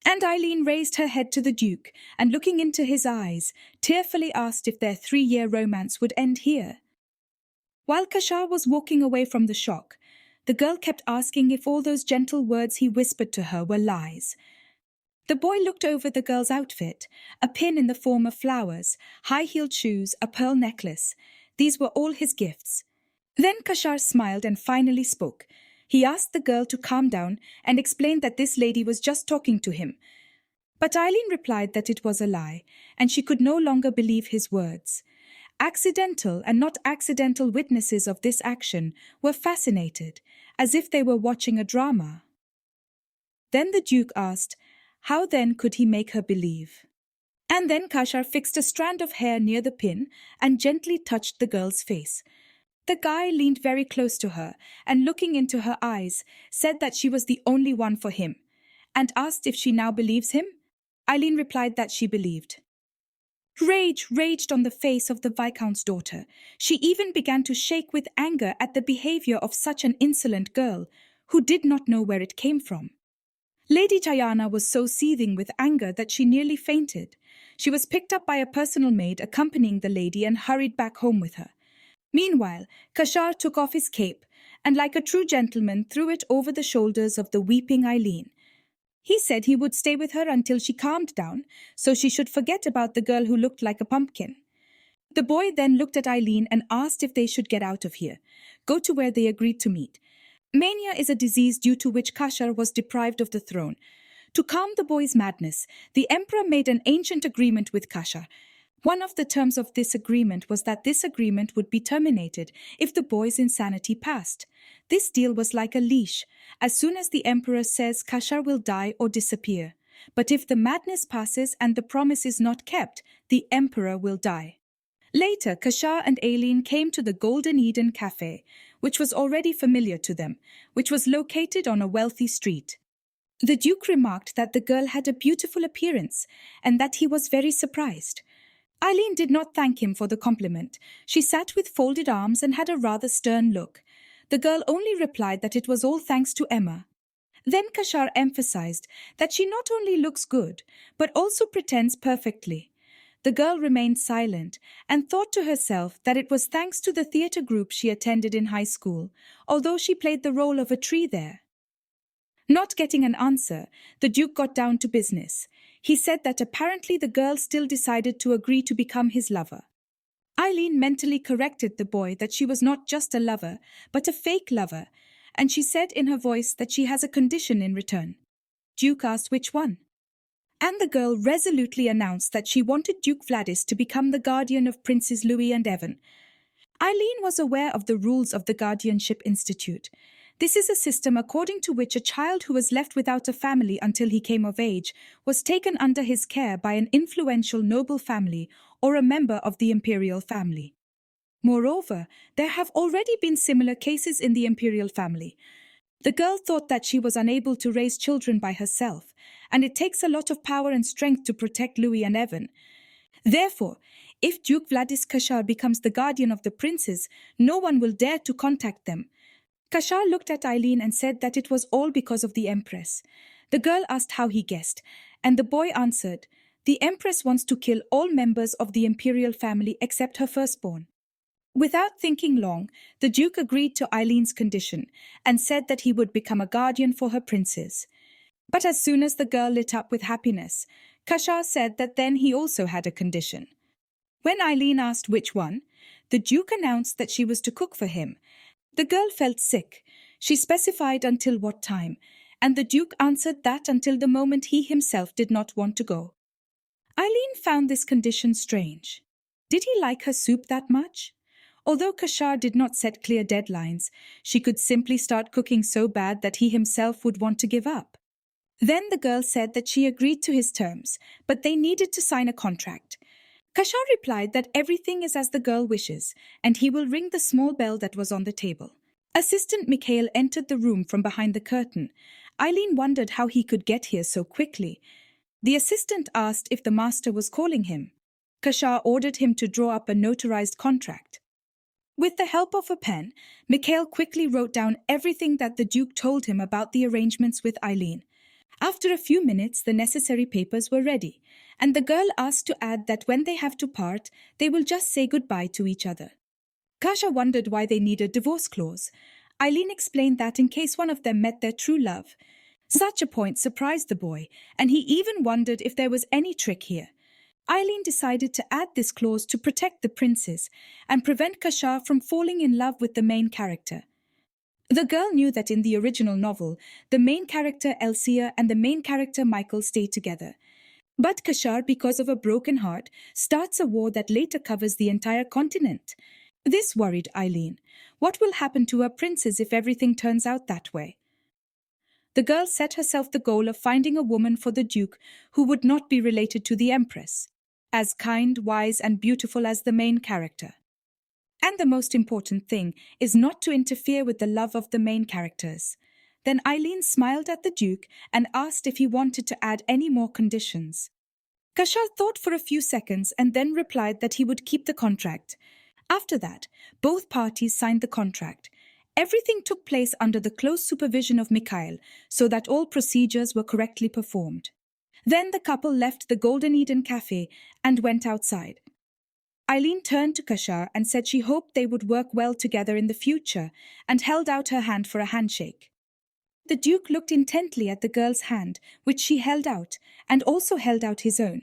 And Eileen raised her head to the Duke and, looking into his eyes, tearfully asked if their 3-year romance would end here. While Kashaar was walking away from the shock, the girl kept asking if all those gentle words he whispered to her were lies. The boy looked over the girl's outfit, a pin in the form of flowers, high-heeled shoes, a pearl necklace. These were all his gifts. Then Kashaar smiled and finally spoke. He asked the girl to calm down and explained that this lady was just talking to him. But Eileen replied that it was a lie, and she could no longer believe his words. Accidental and not accidental witnesses of this action were fascinated, as if they were watching a drama. Then the Duke asked, how then could he make her believe? And then Kashaar fixed a strand of hair near the pin and gently touched the girl's face. The guy leaned very close to her and, looking into her eyes, said that she was the only one for him, and asked if she now believes him. Eileen replied that she believed. Rage raged on the face of the Viscount's daughter. She even began to shake with anger at the behavior of such an insolent girl, who did not know where it came from. Lady Jayana was so seething with anger that she nearly fainted. She was picked up by a personal maid accompanying the lady and hurried back home with her. Meanwhile, Kashaar took off his cape and, like a true gentleman, threw it over the shoulders of the weeping Eileen. He said he would stay with her until she calmed down, so she should forget about the girl who looked like a pumpkin. The boy then looked at Eileen and asked if they should get out of here, go to where they agreed to meet. Mania is a disease due to which Kashaar was deprived of the throne. To calm the boy's madness, the emperor made an ancient agreement with Kashaar. One of the terms of this agreement was that this agreement would be terminated if the boy's insanity passed. This deal was like a leash. As soon as the emperor says Kashaar will die or disappear. But if the madness passes and the promise is not kept, the emperor will die. Later, Kashaar and Eileen came to the Golden Eden Cafe, which was already familiar to them, which was located on a wealthy street. The Duke remarked that the girl had a beautiful appearance and that he was very surprised. Eileen did not thank him for the compliment. She sat with folded arms and had a rather stern look. The girl only replied that it was all thanks to Emma. Then Kashaar emphasized that she not only looks good, but also pretends perfectly. The girl remained silent and thought to herself that it was thanks to the theatre group she attended in high school, although she played the role of a tree there. Not getting an answer, the Duke got down to business. He said that apparently the girl still decided to agree to become his lover. Eileen mentally corrected the boy that she was not just a lover, but a fake lover, and she said in her voice that she has a condition in return. Duke asked which one. And the girl resolutely announced that she wanted Duke Vladis to become the guardian of Princes Louis and Evan. Eileen was aware of the rules of the Guardianship Institute. This is a system according to which a child who was left without a family until he came of age was taken under his care by an influential noble family or a member of the imperial family. Moreover, there have already been similar cases in the imperial family. The girl thought that she was unable to raise children by herself, and it takes a lot of power and strength to protect Louis and Evan. Therefore, if Duke Vladis Kashaar becomes the guardian of the princes, no one will dare to contact them. Kashaar looked at Eileen and said that it was all because of the Empress. The girl asked how he guessed, and the boy answered, "The Empress wants to kill all members of the imperial family except her firstborn." Without thinking long, the Duke agreed to Eileen's condition and said that he would become a guardian for her princes. But as soon as the girl lit up with happiness, Kashaar said that then he also had a condition. When Eileen asked which one, the Duke announced that she was to cook for him. The girl felt sick. She specified until what time, and the Duke answered that until the moment he himself did not want to go. Eileen found this condition strange. Did he like her soup that much? Although Kashaar did not set clear deadlines, she could simply start cooking so bad that he himself would want to give up. Then the girl said that she agreed to his terms, but they needed to sign a contract. Kashaar replied that everything is as the girl wishes, and he will ring the small bell that was on the table. Assistant Mikhail entered the room from behind the curtain. Eileen wondered how he could get here so quickly. The assistant asked if the master was calling him. Kashaar ordered him to draw up a notarized contract. With the help of a pen, Mikhail quickly wrote down everything that the Duke told him about the arrangements with Eileen. After a few minutes, the necessary papers were ready, and the girl asked to add that when they have to part, they will just say goodbye to each other. Kashaar wondered why they need a divorce clause. Eileen explained that in case one of them met their true love. Such a point surprised the boy, and he even wondered if there was any trick here. Eileen decided to add this clause to protect the princes and prevent Kashaar from falling in love with the main character. The girl knew that in the original novel, the main character Elsia and the main character Michael stay together. But Kashaar, because of a broken heart, starts a war that later covers the entire continent. This worried Eileen. What will happen to her princes if everything turns out that way? The girl set herself the goal of finding a woman for the Duke who would not be related to the Empress, as kind, wise, and beautiful as the main character. And the most important thing is not to interfere with the love of the main characters. Then Eileen smiled at the Duke and asked if he wanted to add any more conditions. Kashaar thought for a few seconds and then replied that he would keep the contract. After that, both parties signed the contract. Everything took place under the close supervision of Mikhail, so that all procedures were correctly performed. Then the couple left the Golden Eden Cafe and went outside. Eileen turned to Kashaar and said she hoped they would work well together in the future and held out her hand for a handshake. The Duke looked intently at the girl's hand, which she held out, and also held out his own.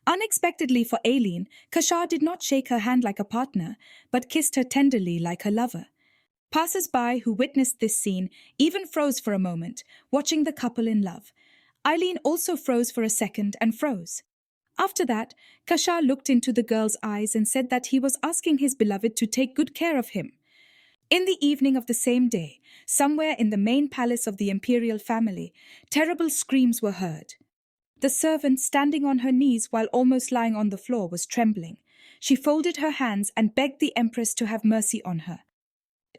Unexpectedly for Eileen, Kashaar did not shake her hand like a partner, but kissed her tenderly like her lover. Passers-by who witnessed this scene even froze for a moment, watching the couple in love. Eileen also froze for a second and froze. After that, Kashaar looked into the girl's eyes and said that he was asking his beloved to take good care of him. In the evening of the same day, somewhere in the main palace of the imperial family, terrible screams were heard. The servant, standing on her knees while almost lying on the floor, was trembling. She folded her hands and begged the empress to have mercy on her.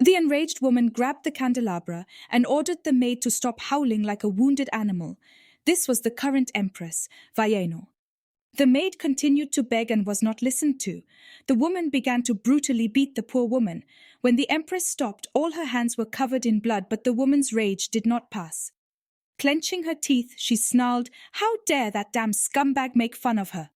The enraged woman grabbed the candelabra and ordered the maid to stop howling like a wounded animal. This was the current empress, Vayeno. The maid continued to beg and was not listened to. The woman began to brutally beat the poor woman. When the empress stopped, all her hands were covered in blood, but the woman's rage did not pass. Clenching her teeth, she snarled, "How dare that damn scumbag make fun of her?"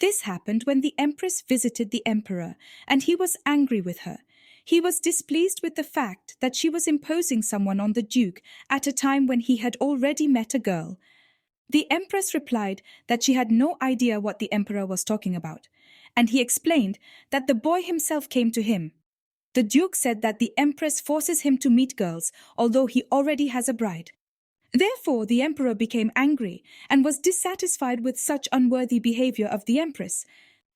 This happened when the empress visited the emperor, and he was angry with her. He was displeased with the fact that she was imposing someone on the duke at a time when he had already met a girl. The empress replied that she had no idea what the emperor was talking about, and he explained that the boy himself came to him. The duke said that the empress forces him to meet girls, although he already has a bride. Therefore, the emperor became angry and was dissatisfied with such unworthy behavior of the empress.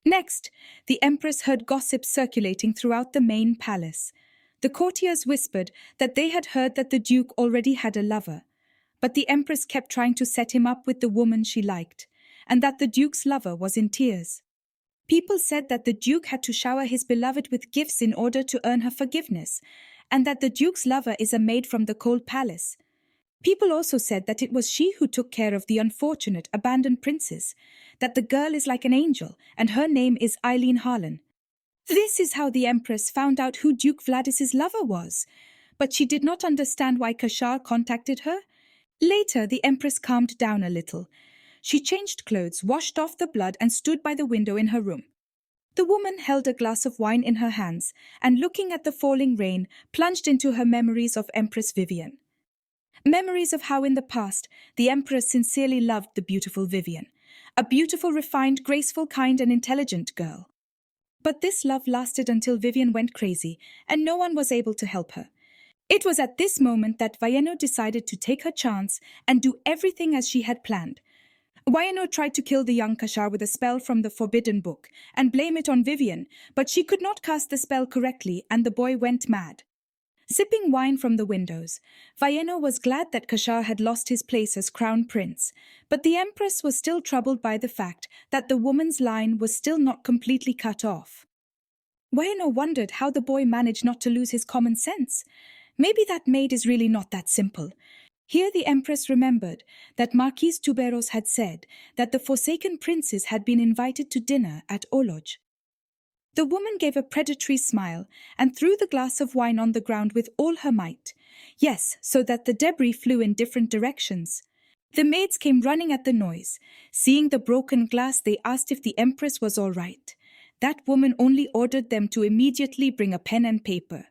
Next, the empress heard gossip circulating throughout the main palace. The courtiers whispered that they had heard that the duke already had a lover, but the empress kept trying to set him up with the woman she liked, and that the duke's lover was in tears. People said that the duke had to shower his beloved with gifts in order to earn her forgiveness, and that the duke's lover is a maid from the cold palace. People also said that it was she who took care of the unfortunate abandoned princess, that the girl is like an angel, and her name is Eileen. This is how the empress found out who Duke Vladis's lover was, but she did not understand why Kashaar contacted her. Later, the empress calmed down a little. She changed clothes, washed off the blood, and stood by the window in her room. The woman held a glass of wine in her hands, and looking at the falling rain, plunged into her memories of Empress Vivian. Memories of how in the past the empress sincerely loved the beautiful Vivian, a beautiful, refined, graceful, kind, and intelligent girl. But this love lasted until Vivian went crazy, and no one was able to help her. It was at this moment that Vayeno decided to take her chance and do everything as she had planned. Vayeno tried to kill the young Kashaar with a spell from the forbidden book and blame it on Vivian, but she could not cast the spell correctly and the boy went mad. Sipping wine from the windows, Vayeno was glad that Kashaar had lost his place as crown prince, but the empress was still troubled by the fact that the woman's line was still not completely cut off. Vayeno wondered how the boy managed not to lose his common sense. Maybe that maid is really not that simple. Here the empress remembered that Marquise Tuberos had said that the forsaken princes had been invited to dinner at Oloj. The woman gave a predatory smile and threw the glass of wine on the ground with all her might. Yes, so that the debris flew in different directions. The maids came running at the noise. Seeing the broken glass, they asked if the empress was all right. That woman only ordered them to immediately bring a pen and paper.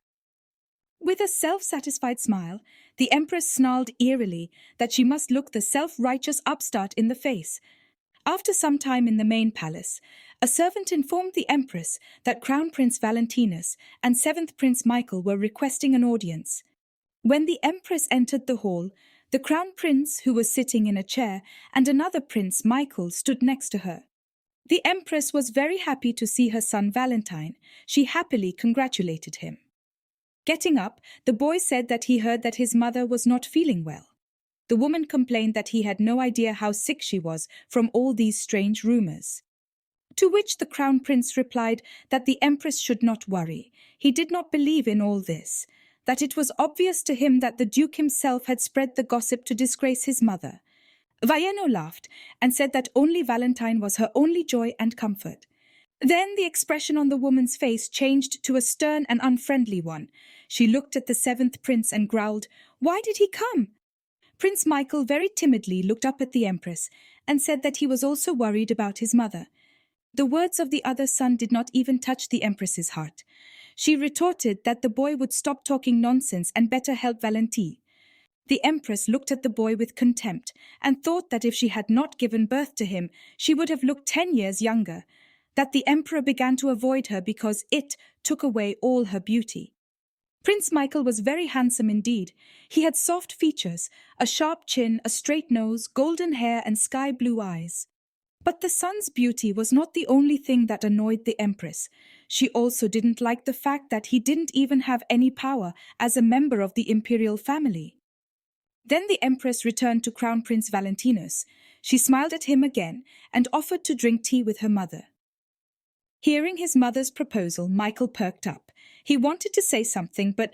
With a self-satisfied smile, the empress snarled eerily that she must look the self-righteous upstart in the face. After some time in the main palace, a servant informed the empress that Crown Prince Valentinus and 7th Prince Michael were requesting an audience. When the empress entered the hall, the crown prince, who was sitting in a chair, and another prince, Michael, stood next to her. The empress was very happy to see her son Valentine. She happily congratulated him. Getting up, the boy said that he heard that his mother was not feeling well. The woman complained that he had no idea how sick she was from all these strange rumors. To which the crown prince replied that the empress should not worry. He did not believe in all this, that it was obvious to him that the duke himself had spread the gossip to disgrace his mother. Vayeno laughed and said that only Valentine was her only joy and comfort. Then the expression on the woman's face changed to a stern and unfriendly one. She looked at the 7th prince and growled, "Why did he come?" Prince Michael very timidly looked up at the empress and said that he was also worried about his mother. The words of the other son did not even touch the empress's heart. She retorted that the boy would stop talking nonsense and better help Valentine. The empress looked at the boy with contempt and thought that if she had not given birth to him, she would have looked 10 years younger, that the emperor began to avoid her because it took away all her beauty. Prince Michael was very handsome indeed. He had soft features, a sharp chin, a straight nose, golden hair, and sky-blue eyes. But the sun's beauty was not the only thing that annoyed the Empress. She also didn't like the fact that he didn't even have any power as a member of the imperial family. Then the Empress returned to Crown Prince Valentinus. She smiled at him again and offered to drink tea with her mother. Hearing his mother's proposal, Michael perked up. He wanted to say something, but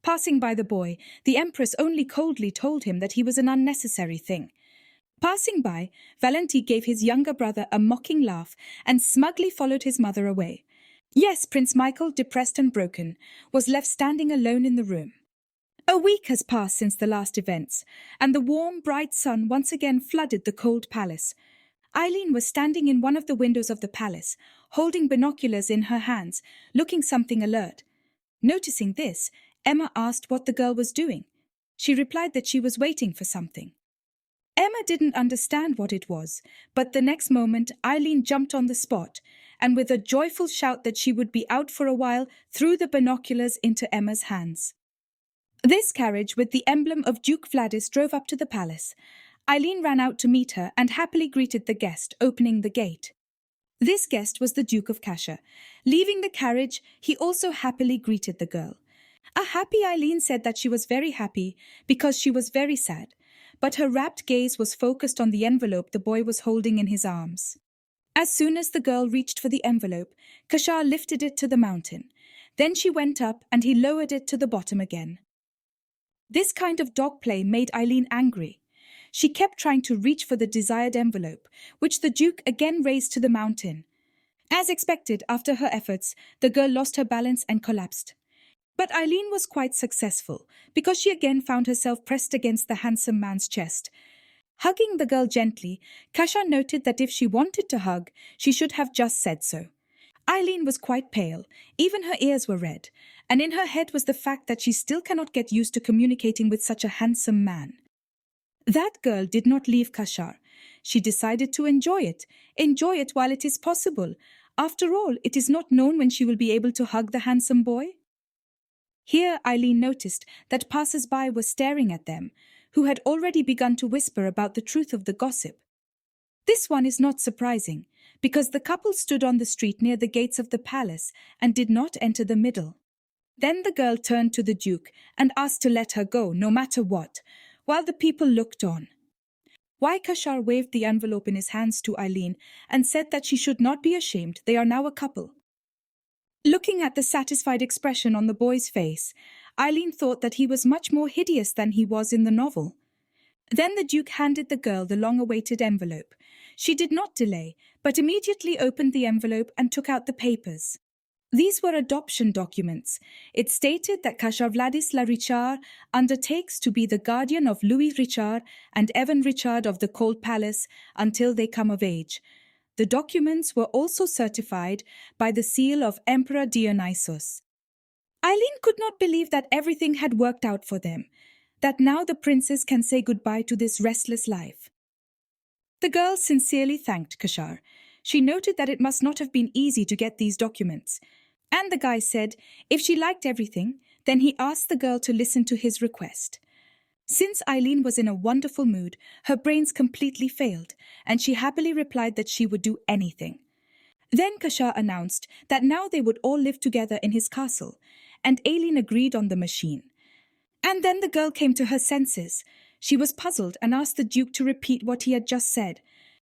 passing by the boy, the Empress only coldly told him that he was an unnecessary thing. Passing by, Valenti gave his younger brother a mocking laugh and smugly followed his mother away. Yes, Prince Michael, depressed and broken, was left standing alone in the room. A week has passed since the last events, and the warm, bright sun once again flooded the cold palace. Eileen was standing in one of the windows of the palace, holding binoculars in her hands, looking something alert. Noticing this, Emma asked what the girl was doing. She replied that she was waiting for something. Emma didn't understand what it was, but the next moment Eileen jumped on the spot, and with a joyful shout that she would be out for a while, threw the binoculars into Emma's hands. This carriage with the emblem of Duke Vladis drove up to the palace. Eileen ran out to meet her and happily greeted the guest, opening the gate. This guest was the Duke of Kashaar. Leaving the carriage, he also happily greeted the girl. A happy Eileen said that she was very happy because she was very sad, but her rapt gaze was focused on the envelope the boy was holding in his arms. As soon as the girl reached for the envelope, Kashaar lifted it to the mountain. Then she went up and he lowered it to the bottom again. This kind of dog play made Eileen angry. She kept trying to reach for the desired envelope, which the Duke again raised to the mountain. As expected, after her efforts, the girl lost her balance and collapsed. But Eileen was quite successful, because she again found herself pressed against the handsome man's chest. Hugging the girl gently, Kashaar noted that if she wanted to hug, she should have just said so. Eileen was quite pale, even her ears were red, and in her head was the fact that she still cannot get used to communicating with such a handsome man. That girl did not leave Kashaar. She decided to enjoy it while it is possible. After all, it is not known when she will be able to hug the handsome boy. Here Eileen noticed that passers-by were staring at them, who had already begun to whisper about the truth of the gossip. This one is not surprising, because the couple stood on the street near the gates of the palace and did not enter the middle. Then the girl turned to the Duke and asked to let her go, no matter what, while the people looked on. Kashaar waved the envelope in his hands to Eileen and said that she should not be ashamed, they are now a couple. Looking at the satisfied expression on the boy's face, Eileen thought that he was much more hideous than he was in the novel. Then the Duke handed the girl the long-awaited envelope. She did not delay, but immediately opened the envelope and took out the papers. These were adoption documents. It stated that Kashaar Vladisla Richard undertakes to be the guardian of Louis Richard and Evan Richard of the Cold Palace until they come of age. The documents were also certified by the seal of Emperor Dionysius. Eileen could not believe that everything had worked out for them, that now the princess can say goodbye to this restless life. The girl sincerely thanked Kashaar. She noted that it must not have been easy to get these documents. And the guy said if she liked everything, then he asked the girl to listen to his request. Since Eileen was in a wonderful mood, her brains completely failed, and she happily replied that she would do anything. Then Kashaar announced that now they would all live together in his castle, and Eileen agreed on the machine. And then the girl came to her senses. She was puzzled and asked the Duke to repeat what he had just said.